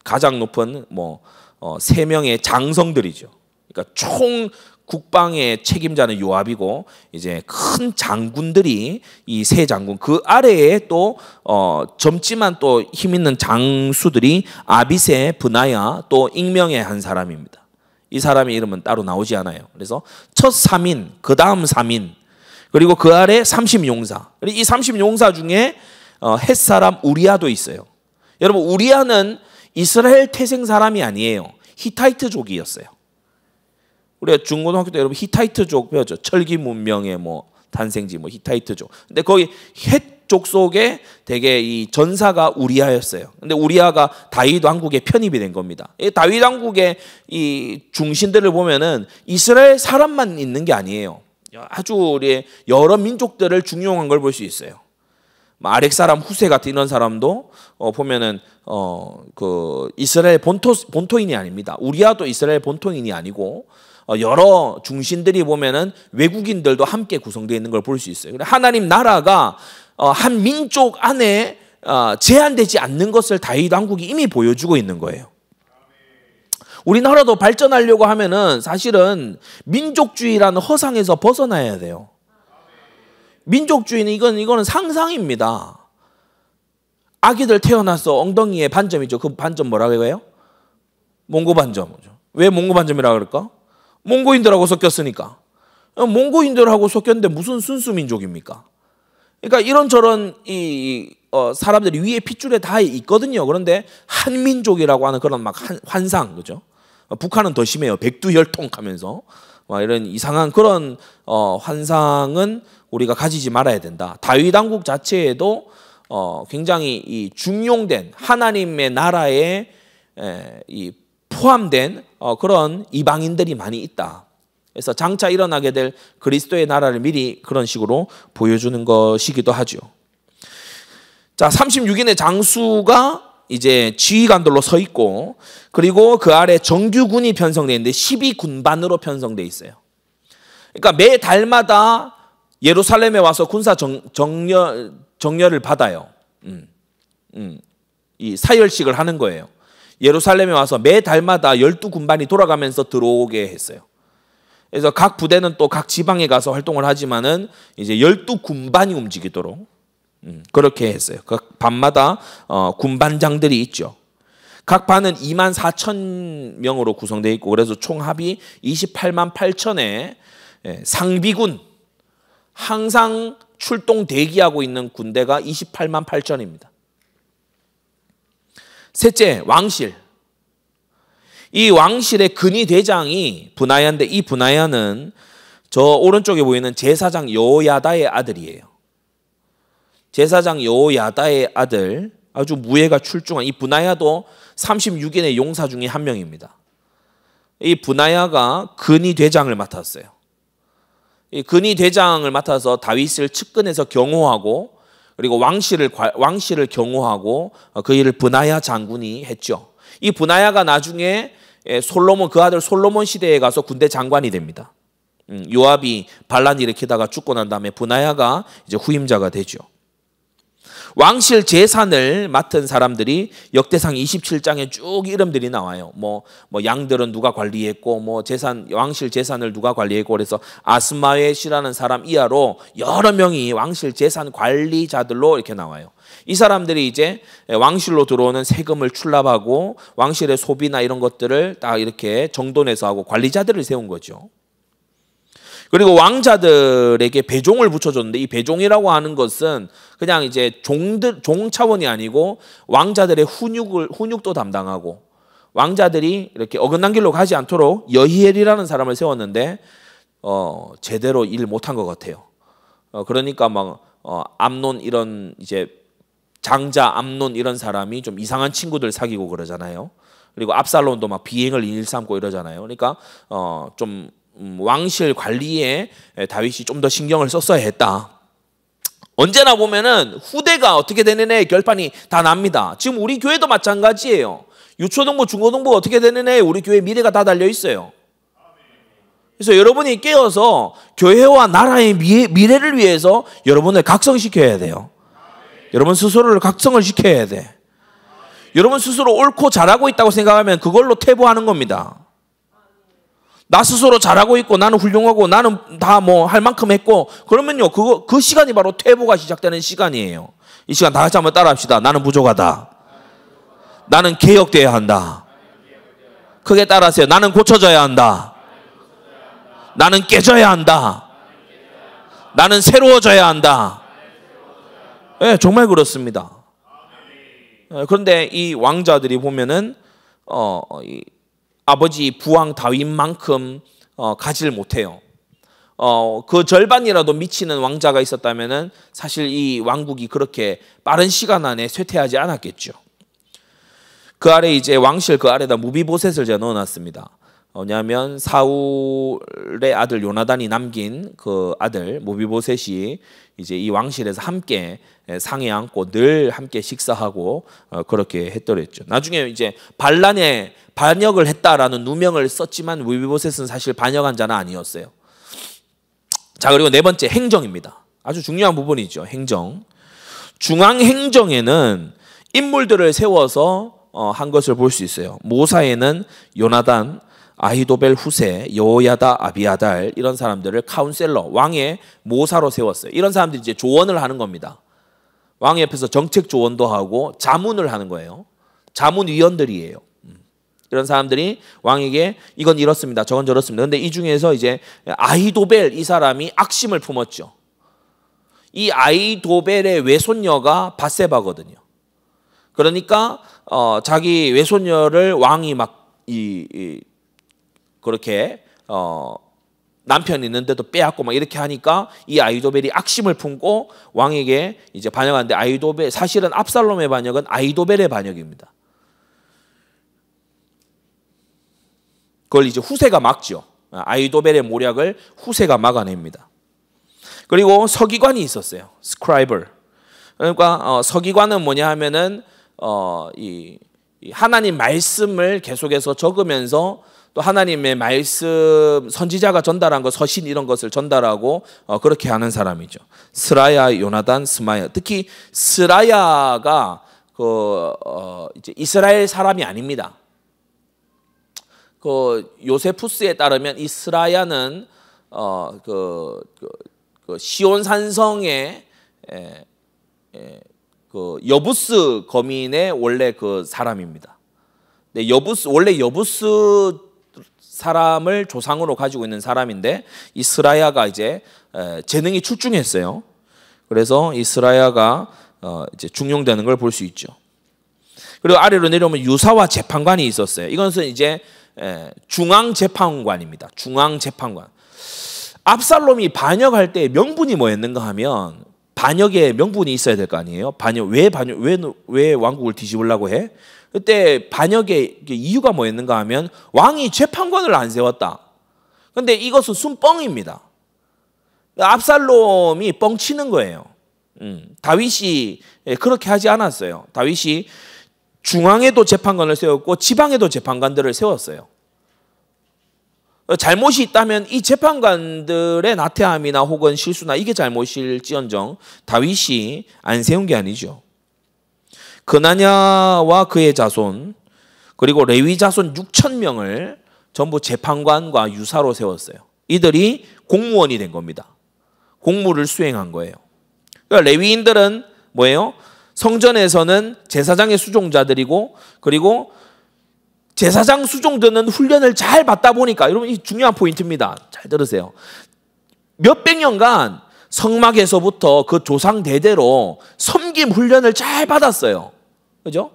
Speaker 1: 가장 높은 뭐 3명의 장성들이죠. 그러니까 총 국방의 책임자는 요압이고 이제 큰 장군들이 이 세 장군 그 아래에 또 젊지만 또 힘 있는 장수들이 아비세, 브나야 또 익명의 한 사람입니다. 이 사람의 이름은 따로 나오지 않아요. 그래서 첫 3인, 그 다음 3인, 그리고 그 아래 30용사. 이 30용사 중에 헷사람 우리아도 있어요. 여러분 우리아는 이스라엘 태생 사람이 아니에요. 히타이트족이었어요. 우리가 중고등학교 때 여러분 히타이트족 배웠죠. 철기 문명의 뭐 탄생지 뭐 히타이트족. 근데 거기 헷족 속에 되게 이 전사가 우리아였어요. 근데 우리아가 다윗 왕국에 편입이 된 겁니다. 이 다윗 왕국의 이 중신들을 보면은 이스라엘 사람만 있는 게 아니에요. 아주 우리 여러 민족들을 중용한 걸 볼 수 있어요. 아렉 사람 후세 같은 이런 사람도 보면은 그 이스라엘 본토인이 아닙니다. 우리아도 이스라엘 본토인이 아니고 여러 중신들이 보면은 외국인들도 함께 구성되어 있는 걸 볼 수 있어요. 하나님 나라가 한 민족 안에 제한되지 않는 것을 다윗 왕국이 이미 보여주고 있는 거예요. 우리나라도 발전하려고 하면은 사실은 민족주의라는 허상에서 벗어나야 돼요. 민족주의는 이거는 상상입니다. 아기들 태어나서 엉덩이에 반점이죠. 그 반점 뭐라고 해요? 몽고 반점이죠. 왜 몽고 반점이라고 그럴까? 몽고인들하고 섞였으니까. 몽고인들하고 섞였는데 무슨 순수 민족입니까? 그러니까 이런저런 사람들이 위에 핏줄에 다 있거든요. 그런데 한민족이라고 하는 그런 막 환상, 그죠? 북한은 더 심해요. 백두혈통하면서 막 이런 이상한 그런 환상은 우리가 가지지 말아야 된다. 다윗 왕국 자체에도 굉장히 이 중용된 하나님의 나라에 포함된 그런 이방인들이 많이 있다. 그래서 장차 일어나게 될 그리스도의 나라를 미리 그런 식으로 보여주는 것이기도 하죠. 자, 36인의 장수가 이제 지휘관들로 서 있고, 그리고 그 아래 정규군이 편성되어 있는데 12군반으로 편성되어 있어요. 그러니까 매 달마다 예루살렘에 와서 군사 정렬을 받아요. 이 사열식을 하는 거예요. 예루살렘에 와서 매 달마다 12군반이 돌아가면서 들어오게 했어요. 그래서 각 부대는 또 각 지방에 가서 활동을 하지만은 이제 12군반이 움직이도록 그렇게 했어요. 각 반마다 군반장들이 있죠. 각 반은 24,000명으로 구성되어 있고, 그래서 총합이 28만 8천의 상비군, 항상 출동 대기하고 있는 군대가 28만 8천입니다. 셋째, 왕실. 이 왕실의 근위 대장이 브나야인데, 이 브나야는 저 오른쪽에 보이는 제사장 여호야다의 아들이에요. 제사장 여호야다의 아들, 아주 무예가 출중한 이 브나야도 36인의 용사 중에 한 명입니다. 이 브나야가 근위 대장을 맡았어요. 이 근위 대장을 맡아서 다윗을 측근해서 경호하고, 그리고 왕실을 경호하고 그 일을 브나야 장군이 했죠. 이 브나야가 나중에 그 아들 솔로몬 시대에 가서 군대 장관이 됩니다. 요압이 반란 일으키다가 죽고 난 다음에 브나야가 이제 후임자가 되죠. 왕실 재산을 맡은 사람들이 역대상 27장에 쭉 이름들이 나와요. 뭐 양들은 누가 관리했고, 뭐 왕실 재산을 누가 관리했고, 그래서 아스마웻이라는 사람 이하로 여러 명이 왕실 재산 관리자들로 이렇게 나와요. 이 사람들이 이제 왕실로 들어오는 세금을 출납하고 왕실의 소비나 이런 것들을 다 이렇게 정돈해서 하고 관리자들을 세운 거죠. 그리고 왕자들에게 배종을 붙여줬는데, 이 배종이라고 하는 것은 그냥 이제 종 차원이 아니고 왕자들의 훈육도 담당하고, 왕자들이 이렇게 어긋난 길로 가지 않도록 여히엘이라는 사람을 세웠는데 제대로 일 못한 것 같아요. 그러니까 막 암논 이런 이제 장자 암논 이런 사람이 좀 이상한 친구들 사귀고 그러잖아요. 그리고 압살롬도 막 비행을 일삼고 이러잖아요. 그러니까 좀 왕실 관리에 다윗이 좀 더 신경을 썼어야 했다. 언제나 보면은 후대가 어떻게 되느냐의 결판이 다 납니다. 지금 우리 교회도 마찬가지예요. 유초등부, 중고등부 어떻게 되느냐에 우리 교회 미래가 다 달려 있어요. 그래서 여러분이 깨어서 교회와 나라의 미래를 위해서 여러분을 각성시켜야 돼요. 여러분 스스로를 각성을 시켜야 돼. 여러분 스스로 옳고 잘하고 있다고 생각하면 그걸로 퇴보하는 겁니다. 나 스스로 잘하고 있고 나는 훌륭하고 나는 다 뭐 할 만큼 했고 그러면요 그 시간이 바로 퇴보가 시작되는 시간이에요. 이 시간 다 같이 한번 따라합시다. 나는 부족하다. 나는 개혁돼야 한다. 크게 따라하세요. 나는 고쳐져야 한다. 나는 깨져야 한다. 나는 새로워져야 한다. 네, 정말 그렇습니다. 그런데 이 왕자들이 보면은 이 아버지 부왕 다윗만큼 가지를 못해요. 그 절반이라도 미치는 왕자가 있었다면은 사실 이 왕국이 그렇게 빠른 시간 안에 쇠퇴하지 않았겠죠. 그 아래 이제 왕실 그 아래다 무비보셋을 제가 넣어놨습니다. 왜냐하면 사울의 아들 요나단이 남긴 그 아들 무비보셋이 이제 이 왕실에서 함께 상에 앉고 늘 함께 식사하고 그렇게 했더랬죠. 나중에 이제 반란에 반역을 했다라는 누명을 썼지만 무비보셋은 사실 반역한 자는 아니었어요. 자, 그리고 네 번째 행정입니다. 아주 중요한 부분이죠. 행정. 중앙행정에는 인물들을 세워서 한 것을 볼 수 있어요. 모사에는 요나단, 아히도벨 후세, 여호야다, 아비아달 이런 사람들을 카운셀러, 왕의 모사로 세웠어요. 이런 사람들이 이제 조언을 하는 겁니다. 왕 옆에서 정책 조언도 하고 자문을 하는 거예요. 자문위원들이에요. 이런 사람들이 왕에게 이건 이렇습니다. 저건 저렇습니다. 그런데 이 중에서 이제 아히도벨 이 사람이 악심을 품었죠. 이 아히도벨의 외손녀가 밧세바거든요. 그러니까 자기 외손녀를 왕이 막 그렇게 남편이 있는데도 빼앗고 막 이렇게 하니까 이 아히도벨이 악심을 품고 왕에게 이제 반역하는데 아히도벨 사실은 압살롬의 반역은 아히도벨의 반역입니다. 그걸 이제 후세가 막죠. 아히도벨의 모략을 후세가 막아냅니다. 그리고 서기관이 있었어요. 스크라이벌. 그러니까 서기관은 뭐냐 하면은 이 하나님 말씀을 계속해서 적으면서 또 하나님의 말씀 선지자가 전달한 거 서신 이런 것을 전달하고 그렇게 하는 사람이죠. 스라야, 요나단, 스마야. 특히 스라야가 이제 이스라엘 사람이 아닙니다. 요세푸스에 따르면 이 스라야는 시온 산성의 여부스 거민의 원래 그 사람입니다. 네, 원래 여부스 사람을 조상으로 가지고 있는 사람인데 이 스라야가 이제 재능이 출중했어요. 그래서 이 스라야가 이제 중용되는 걸 볼 수 있죠. 그리고 아래로 내려오면 유사와 재판관이 있었어요. 이것은 이제 중앙재판관입니다. 중앙재판관. 압살롬이 반역할 때 명분이 뭐였는가 하면 반역에 명분이 있어야 될 거 아니에요. 왜 왕국을 뒤집으려고 해? 그때 반역의 이유가 뭐였는가 하면 왕이 재판관을 안 세웠다. 그런데 이것은 순뻥입니다. 압살롬이 뻥치는 거예요. 다윗이 그렇게 하지 않았어요. 다윗이 중앙에도 재판관을 세웠고 지방에도 재판관들을 세웠어요. 잘못이 있다면 이 재판관들의 나태함이나 혹은 실수나 이게 잘못일지언정 다윗이 안 세운 게 아니죠. 그나냐와 그의 자손 그리고 레위 자손 6,000명을 전부 재판관과 유사로 세웠어요. 이들이 공무원이 된 겁니다. 공무를 수행한 거예요. 그러니까 레위인들은 뭐예요? 성전에서는 제사장의 수종자들이고 그리고 제사장 수종들은 훈련을 잘 받다 보니까 여러분 이 중요한 포인트입니다. 잘 들으세요. 몇백 년간 성막에서부터 그 조상 대대로 섬김 훈련을 잘 받았어요. 그죠?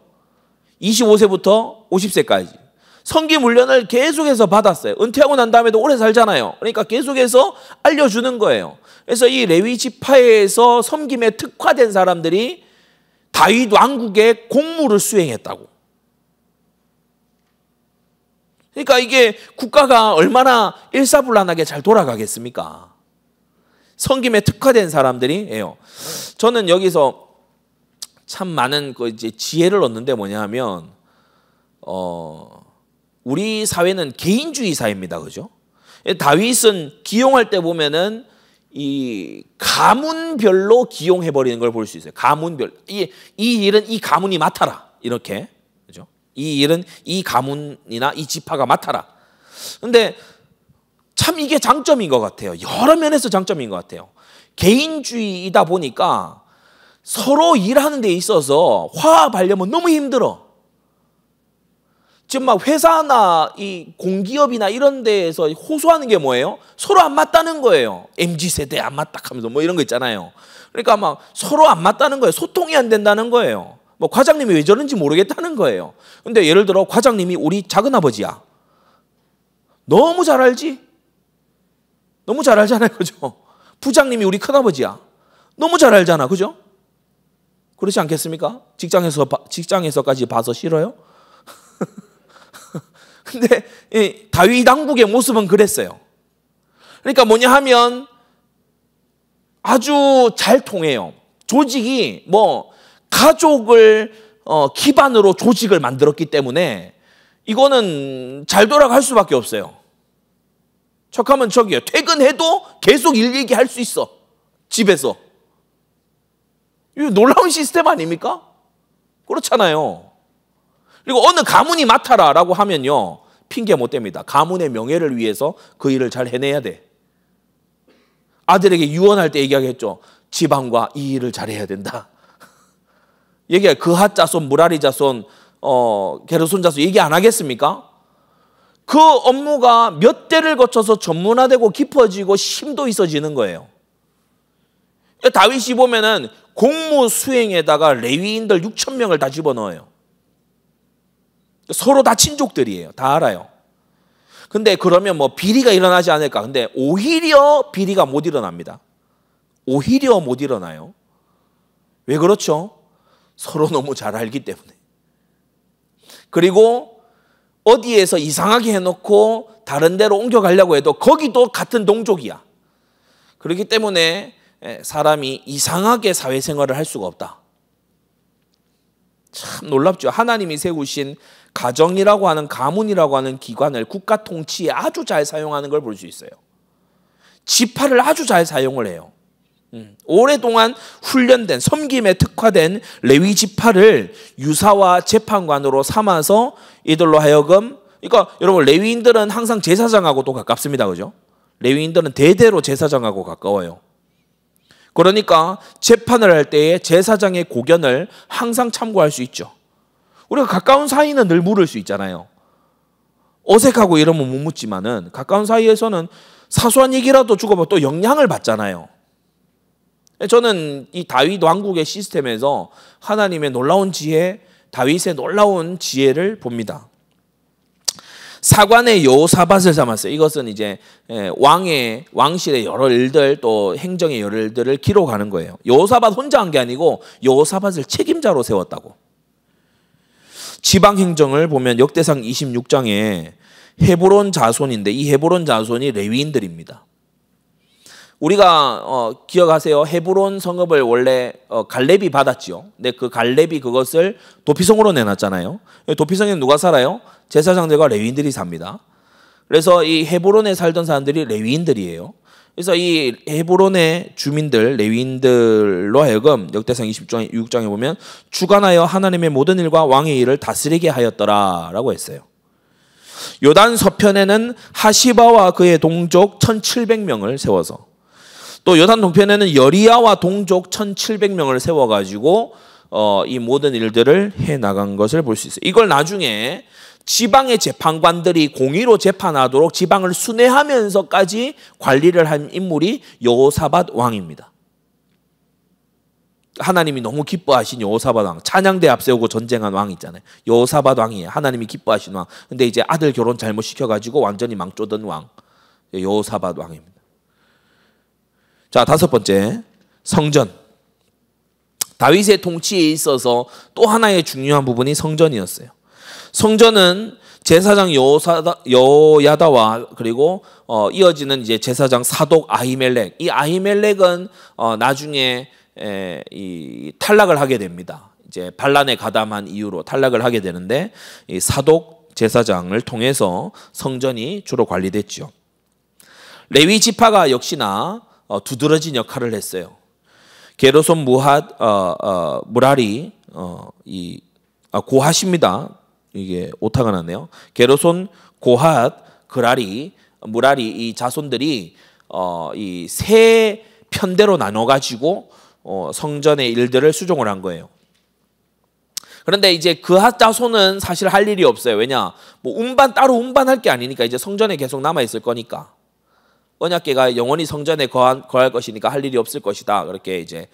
Speaker 1: 25세부터 50세까지. 섬김 훈련을 계속해서 받았어요. 은퇴하고 난 다음에도 오래 살잖아요. 그러니까 계속해서 알려주는 거예요. 그래서 이 레위 지파에서 섬김에 특화된 사람들이 다윗 왕국의 공무를 수행했다고. 그러니까 이게 국가가 얼마나 일사불란하게 잘 돌아가겠습니까? 섬김에 특화된 사람들이에요. 저는 여기서 참 많은 이제 지혜를 얻는데 뭐냐 하면 우리 사회는 개인주의 사회입니다. 그죠? 다윗은 기용할 때 보면은 이 가문별로 기용해 버리는 걸 볼 수 있어요. 가문별. 이 일은 이 가문이 맡아라. 이렇게. 그죠? 이 일은 이 가문이나 이 지파가 맡아라. 근데 참 이게 장점인 것 같아요. 여러 면에서 장점인 것 같아요. 개인주의이다 보니까 서로 일하는 데 있어서 화합하려면 너무 힘들어. 지금 막 회사나 이 공기업이나 이런 데에서 호소하는 게 뭐예요? 서로 안 맞다는 거예요. MZ세대 안 맞다 하면서 뭐 이런 거 있잖아요. 그러니까 막 서로 안 맞다는 거예요. 소통이 안 된다는 거예요. 뭐 과장님이 왜 저런지 모르겠다는 거예요. 근데 예를 들어 과장님이 우리 작은아버지야. 너무 잘 알지? 너무 잘 알잖아요. 그죠? 부장님이 우리 큰아버지야. 너무 잘 알잖아. 그죠? 그렇지 않겠습니까? 직장에서까지 봐서 싫어요? 근데 이 다윗 왕국의 모습은 그랬어요. 그러니까 뭐냐 하면 아주 잘 통해요. 조직이 뭐 가족을 기반으로 조직을 만들었기 때문에 이거는 잘 돌아갈 수밖에 없어요. 척하면 척이에요. 퇴근해도 계속 일 얘기할 수 있어. 집에서. 이거 놀라운 시스템 아닙니까? 그렇잖아요. 그리고 어느 가문이 맡아라라고 하면요. 핑계 못 댑니다. 가문의 명예를 위해서 그 일을 잘 해내야 돼. 아들에게 유언할 때 얘기하겠죠. 지방과 이 일을 잘해야 된다. 얘기해. 그핫 자손, 무라리 자손, 게르손 자손 얘기 안 하겠습니까? 그 업무가 몇 대를 거쳐서 전문화되고 깊어지고 심도 있어지는 거예요. 다윗이 보면은 공무 수행에다가 레위인들 6천 명을 다 집어넣어요. 서로 다 친족들이에요. 다 알아요. 근데 그러면 뭐 비리가 일어나지 않을까? 근데 오히려 비리가 못 일어납니다. 오히려 못 일어나요. 왜 그렇죠? 서로 너무 잘 알기 때문에. 그리고 어디에서 이상하게 해놓고 다른 데로 옮겨가려고 해도 거기도 같은 동족이야. 그렇기 때문에 사람이 이상하게 사회생활을 할 수가 없다. 참 놀랍죠. 하나님이 세우신 가정이라고 하는 가문이라고 하는 기관을 국가 통치에 아주 잘 사용하는 걸 볼 수 있어요. 지파를 아주 잘 사용을 해요. 오랫동안 훈련된 섬김에 특화된 레위 지파를 유사와 재판관으로 삼아서 이들로 하여금, 그러니까 여러분 레위인들은 항상 제사장하고 또 가깝습니다. 그죠? 레위인들은 대대로 제사장하고 가까워요. 그러니까 재판을 할 때에 제사장의 고견을 항상 참고할 수 있죠. 우리가 가까운 사이는 늘 물을 수 있잖아요. 어색하고 이러면 못 묻지만은 가까운 사이에서는 사소한 얘기라도 주고받으면 또 영향을 받잖아요. 저는 이 다윗 왕국의 시스템에서 하나님의 놀라운 지혜, 다윗의 놀라운 지혜를 봅니다. 사관의 여호사밧을 삼았어요. 이것은 이제 왕실의 여러 일들 또 행정의 여러 일들을 기록하는 거예요. 여호사밧 혼자 한 게 아니고 여호사밧을 책임자로 세웠다고. 지방 행정을 보면 역대상 26장에 헤브론 자손인데 이 헤브론 자손이 레위인들입니다. 우리가 기억하세요. 헤브론 성읍을 원래 갈렙이 받았지요. 근데 그 갈렙이 그것을 도피성으로 내놨잖아요. 도피성에 누가 살아요? 제사장들과 레위인들이 삽니다. 그래서 이 헤브론에 살던 사람들이 레위인들이에요. 그래서 이 헤브론의 주민들, 레위인들로 하여금 역대상 26장에 보면 주관하여 하나님의 모든 일과 왕의 일을 다스리게 하였더라라고 했어요. 요단 서편에는 하시바와 그의 동족 1700명을 세워서, 또 요단 동편에는 여리야와 동족 1700명을 세워가지고 이 모든 일들을 해나간 것을 볼 수 있어요. 이걸 나중에 지방의 재판관들이 공의로 재판하도록 지방을 순회하면서까지 관리를 한 인물이 여호사밧 왕입니다. 하나님이 너무 기뻐하신 여호사밧 왕, 찬양대 앞세우고 전쟁한 왕 있잖아요. 여호사밧 왕이에요. 하나님이 기뻐하신 왕. 근데 이제 아들 결혼 잘못 시켜가지고 완전히 망조던 왕, 여호사밧 왕입니다. 자, 다섯 번째, 성전. 다윗의 통치에 있어서 또 하나의 중요한 부분이 성전이었어요. 성전은 제사장 여호야다와 그리고 이어지는 이제 제사장 사독 아히멜렉. 이 아히멜렉은 나중에 이 탈락을 하게 됩니다. 이제 반란에 가담한 이유로 탈락을 하게 되는데 이 사독 제사장을 통해서 성전이 주로 관리됐죠. 레위 지파가 역시나 두드러진 역할을 했어요. 게르손, 무핫, 무라리, 고핫입니다. 이게 오타가 났네요. 게르손, 고핫, 그라리, 무라리 이 자손들이 이 세 편대로 나눠 가지고 성전의 일들을 수종을 한 거예요. 그런데 이제 그 자손은 사실 할 일이 없어요. 왜냐? 뭐 따로 운반할 게 아니니까 이제 성전에 계속 남아 있을 거니까. 언약궤가 영원히 성전에 거할 것이니까 할 일이 없을 것이다. 그렇게 이제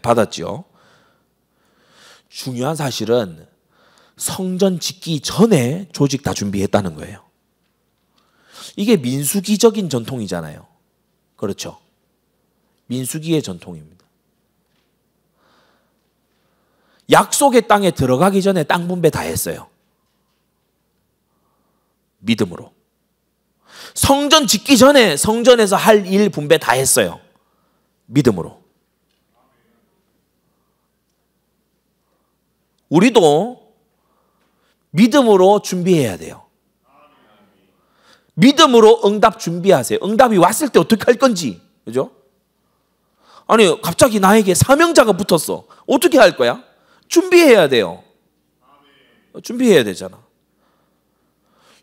Speaker 1: 받았죠. 중요한 사실은 성전 짓기 전에 조직 다 준비했다는 거예요. 이게 민수기적인 전통이잖아요. 그렇죠? 민수기의 전통입니다. 약속의 땅에 들어가기 전에 땅 분배 다 했어요. 믿음으로. 성전 짓기 전에 성전에서 할 일 분배 다 했어요. 믿음으로. 우리도 믿음으로 준비해야 돼요. 믿음으로 응답 준비하세요. 응답이 왔을 때 어떻게 할 건지. 그죠? 아니, 갑자기 나에게 사명자가 붙었어. 어떻게 할 거야? 준비해야 돼요. 준비해야 되잖아.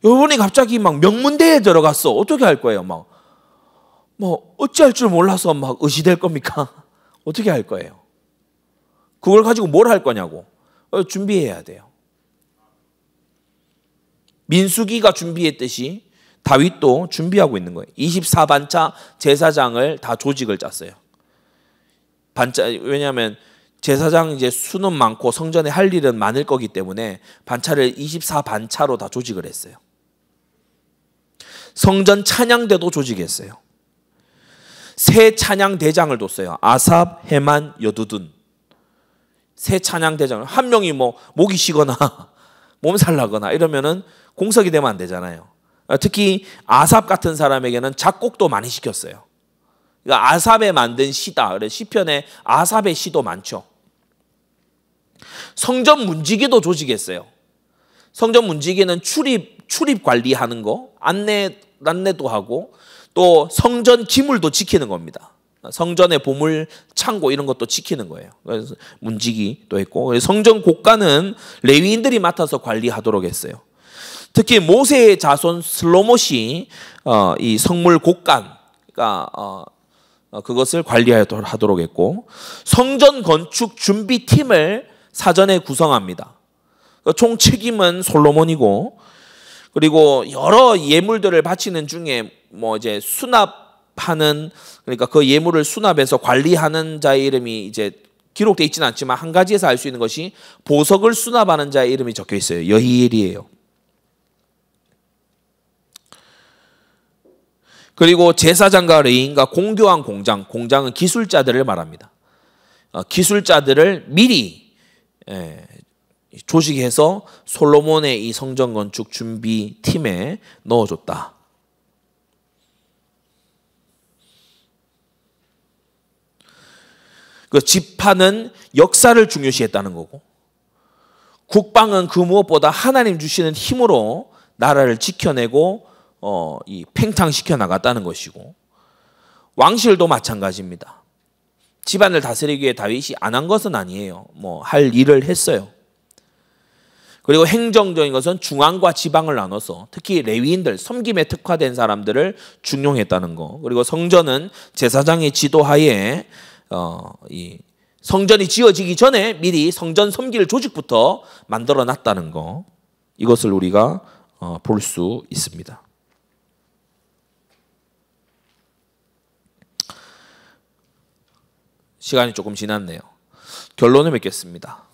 Speaker 1: 여러분이 갑자기 막 명문대에 들어갔어. 어떻게 할 거예요? 뭐 어찌할 줄 몰라서 막 의시될 겁니까? 어떻게 할 거예요? 그걸 가지고 뭘 할 거냐고. 준비해야 돼요. 민수기가 준비했듯이 다윗도 준비하고 있는 거예요. 24반차 제사장을 다 조직을 짰어요. 왜냐하면 제사장 이제 수는 많고 성전에 할 일은 많을 거기 때문에 반차를 24반차로 다 조직을 했어요. 성전 찬양대도 조직했어요. 새 찬양대장을 뒀어요. 아삽, 헤만, 여두둔. 새 찬양대장. 한 명이 뭐 목이 쉬거나 몸살 나거나 이러면은 공석이 되면 안 되잖아요. 특히 아삽 같은 사람에게는 작곡도 많이 시켰어요. 그러니까 아삽에 만든 시다. 그래서 시편에 아삽의 시도 많죠. 성전 문지기도 조직했어요. 성전 문지기는 출입 관리하는 거, 안내도 하고 또 성전 기물도 지키는 겁니다. 성전의 보물 창고 이런 것도 지키는 거예요. 그래서 문지기도 했고 성전 곡간은 레위인들이 맡아서 관리하도록 했어요. 특히 모세의 자손 슬로못이 이 성물 곡간, 그러니까 그것을 관리하도록 했고 성전 건축 준비팀을 사전에 구성합니다. 총 책임은 솔로몬이고 그리고 여러 예물들을 바치는 중에 뭐 이제 수납하는 그러니까 그 예물을 수납해서 관리하는 자의 이름이 이제 기록되어 있지는 않지만 한 가지에서 알 수 있는 것이 보석을 수납하는 자의 이름이 적혀 있어요. 여히엘이에요. 그리고 제사장과 레위인과 공교한 공장은 기술자들을 말합니다. 기술자들을 미리 조직해서 솔로몬의 이 성전 건축 준비 팀에 넣어줬다. 그 지파는 역사를 중요시했다는 거고, 국방은 그 무엇보다 하나님 주시는 힘으로 나라를 지켜내고 이 팽창시켜 나갔다는 것이고, 왕실도 마찬가지입니다. 집안을 다스리기 위해 다윗이 안 한 것은 아니에요. 뭐 할 일을 했어요. 그리고 행정적인 것은 중앙과 지방을 나눠서 특히 레위인들, 섬김에 특화된 사람들을 중용했다는 거. 그리고 성전은 제사장의 지도하에 이 성전이 지어지기 전에 미리 성전 섬길 조직부터 만들어 놨다는 거. 이것을 우리가 볼 수 있습니다. 시간이 조금 지났네요. 결론을 맺겠습니다.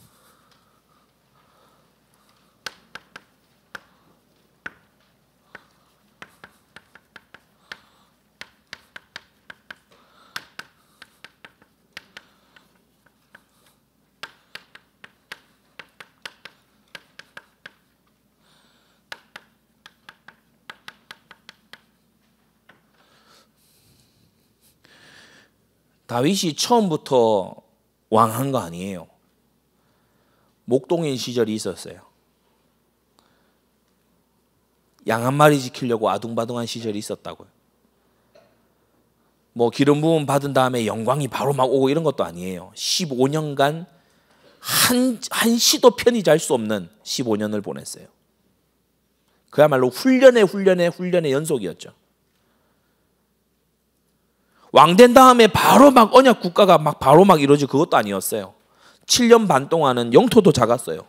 Speaker 1: 다윗이 처음부터 왕한 거 아니에요. 목동인 시절이 있었어요. 양 한 마리 지키려고 아둥바둥한 시절이 있었다고요. 뭐 기름 부음 받은 다음에 영광이 바로 막 오고 이런 것도 아니에요. 15년간 한시도 편히 잘 수 없는 15년을 보냈어요. 그야말로 훈련의 연속이었죠. 왕 된 다음에 바로 막 언약 국가가 막 바로 막 이루어지고 그것도 아니었어요. 7년 반 동안은 영토도 작았어요.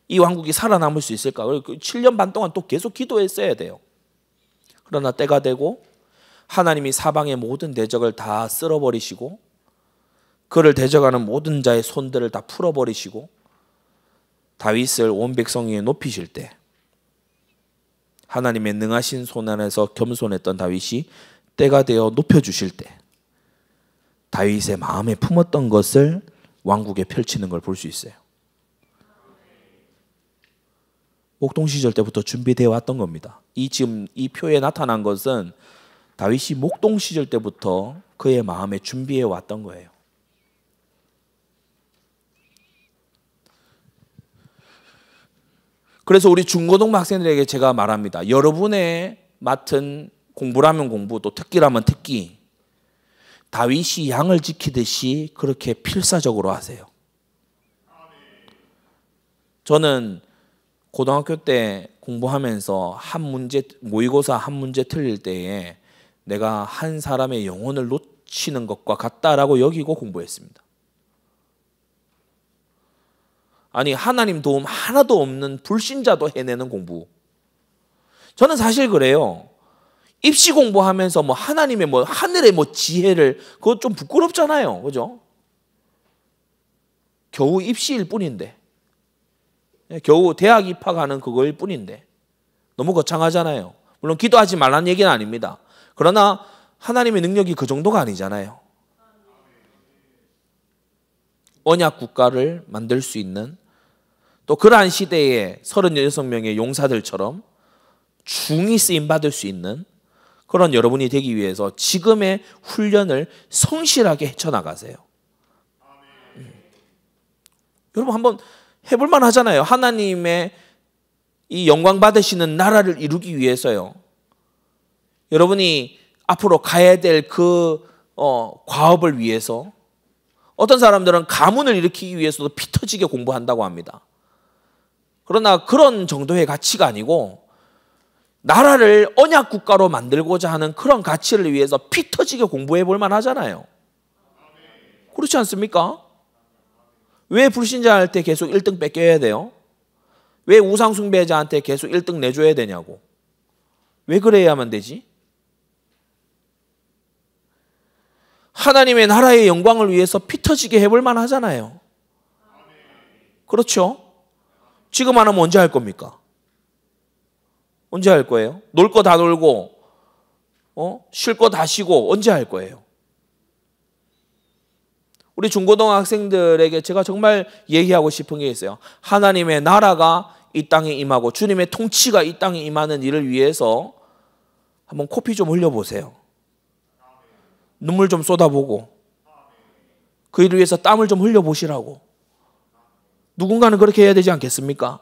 Speaker 1: 이 왕국이 살아남을 수 있을까? 7년 반 동안 또 계속 기도했어야 돼요. 그러나 때가 되고 하나님이 사방의 모든 대적을 다 쓸어버리시고 그를 대적하는 모든 자의 손들을 다 풀어버리시고 다윗을 온 백성 위에 높이실 때 하나님의 능하신 손 안에서 겸손했던 다윗이 때가 되어 높여주실 때 다윗의 마음에 품었던 것을 왕국에 펼치는 걸 볼 수 있어요. 목동 시절 때부터 준비되어 왔던 겁니다. 지금 이 표에 나타난 것은 다윗이 목동 시절 때부터 그의 마음에 준비해 왔던 거예요. 그래서 우리 중고등부 학생들에게 제가 말합니다. 여러분의 맡은 공부라면 공부, 또 특기라면 특기, 다윗이 양을 지키듯이 그렇게 필사적으로 하세요. 저는 고등학교 때 공부하면서 한 문제, 모의고사 한 문제 틀릴 때에 내가 한 사람의 영혼을 놓치는 것과 같다라고 여기고 공부했습니다. 아니, 하나님 도움 하나도 없는 불신자도 해내는 공부. 저는 사실 그래요. 입시 공부하면서 뭐 하나님의 뭐 하늘의 뭐 지혜를, 그거 좀 부끄럽잖아요. 그죠? 겨우 입시일 뿐인데. 겨우 대학 입학하는 그거일 뿐인데. 너무 거창하잖아요. 물론 기도하지 말라는 얘기는 아닙니다. 그러나 하나님의 능력이 그 정도가 아니잖아요. 언약 국가를 만들 수 있는, 또 그러한 시대에 36명의 용사들처럼 중히 쓰임받을 수 있는 그런 여러분이 되기 위해서 지금의 훈련을 성실하게 헤쳐나가세요. 여러분 한번 해볼만 하잖아요. 하나님의 이 영광 받으시는 나라를 이루기 위해서요. 여러분이 앞으로 가야 될 그 과업을 위해서, 어떤 사람들은 가문을 일으키기 위해서도 피 터지게 공부한다고 합니다. 그러나 그런 정도의 가치가 아니고 나라를 언약 국가로 만들고자 하는 그런 가치를 위해서 피 터지게 공부해 볼 만하잖아요. 그렇지 않습니까? 왜 불신자 할 때 계속 1등 뺏겨야 돼요? 왜 우상 숭배자한테 계속 1등 내줘야 되냐고. 왜 그래야만 되지? 하나님의 나라의 영광을 위해서 피 터지게 해볼 만하잖아요. 그렇죠? 지금 안 하면 언제 할 겁니까? 언제 할 거예요? 놀 거 다 놀고 쉴 거 다 쉬고 언제 할 거예요? 우리 중고등학생들에게 제가 정말 얘기하고 싶은 게 있어요. 하나님의 나라가 이 땅에 임하고 주님의 통치가 이 땅에 임하는 일을 위해서 한번 코피 좀 흘려보세요. 눈물 좀 쏟아보고 그 일을 위해서 땀을 좀 흘려보시라고. 누군가는 그렇게 해야 되지 않겠습니까?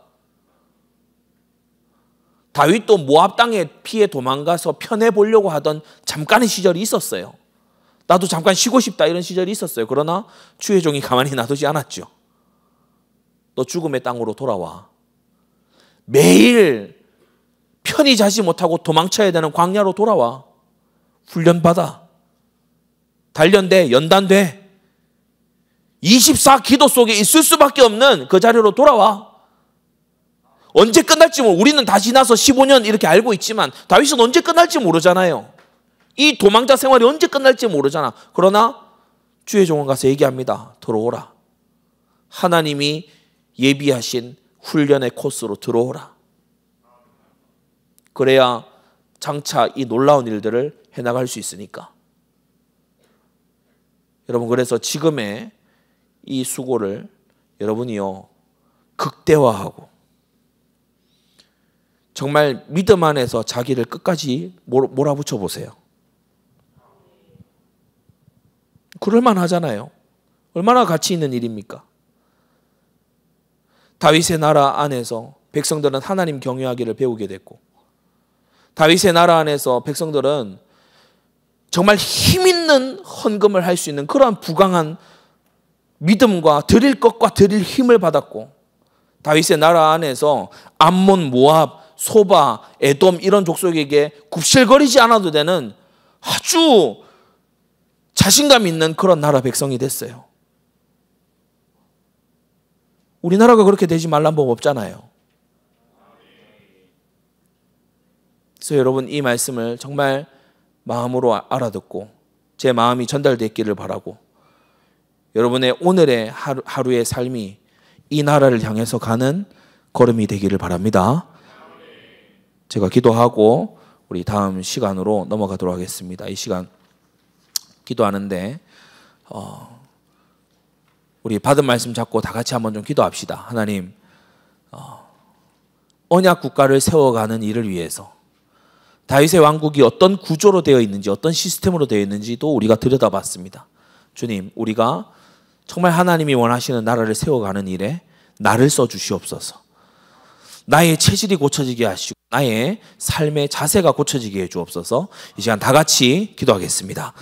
Speaker 1: 다윗도 모압 땅에 피해 도망가서 편해보려고 하던 잠깐의 시절이 있었어요. 나도 잠깐 쉬고 싶다 이런 시절이 있었어요. 그러나 주의 종이 가만히 놔두지 않았죠. 너 죽음의 땅으로 돌아와. 매일 편히 자지 못하고 도망쳐야 되는 광야로 돌아와. 훈련받아. 단련돼. 연단돼. 24 기도 속에 있을 수밖에 없는 그 자리로 돌아와. 언제 끝날지 우리는 다 지나서 15년 이렇게 알고 있지만 다윗은 언제 끝날지 모르잖아요. 이 도망자 생활이 언제 끝날지 모르잖아. 그러나 주의 종은 가서 얘기합니다. 들어오라. 하나님이 예비하신 훈련의 코스로 들어오라. 그래야 장차 이 놀라운 일들을 해나갈 수 있으니까. 여러분, 그래서 지금의 이 수고를 여러분이요 극대화하고 정말 믿음 안에서 자기를 끝까지 몰아붙여 보세요. 그럴만 하잖아요. 얼마나 가치 있는 일입니까? 다윗의 나라 안에서 백성들은 하나님 경외하기를 배우게 됐고, 다윗의 나라 안에서 백성들은 정말 힘 있는 헌금을 할 수 있는 그러한 부강한 믿음과 드릴 것과 드릴 힘을 받았고, 다윗의 나라 안에서 암몬, 모압, 소바, 에돔 이런 족속에게 굽실거리지 않아도 되는 아주 자신감 있는 그런 나라 백성이 됐어요. 우리나라가 그렇게 되지 말란 법 없잖아요. 그래서 여러분 이 말씀을 정말 마음으로 알아듣고 제 마음이 전달됐기를 바라고 여러분의 오늘의 하루의 삶이 이 나라를 향해서 가는 걸음이 되기를 바랍니다. 제가 기도하고 우리 다음 시간으로 넘어가도록 하겠습니다. 이 시간 기도하는데 우리 받은 말씀 잡고 다 같이 한번 좀 기도합시다. 하나님, 언약 국가를 세워가는 일을 위해서 다윗의 왕국이 어떤 구조로 되어 있는지 어떤 시스템으로 되어 있는지도 우리가 들여다봤습니다. 주님, 우리가 정말 하나님이 원하시는 나라를 세워가는 일에 나를 써주시옵소서. 나의 체질이 고쳐지게 하시고 나의 삶의 자세가 고쳐지게 해주옵소서. 이 시간 다 같이 기도하겠습니다.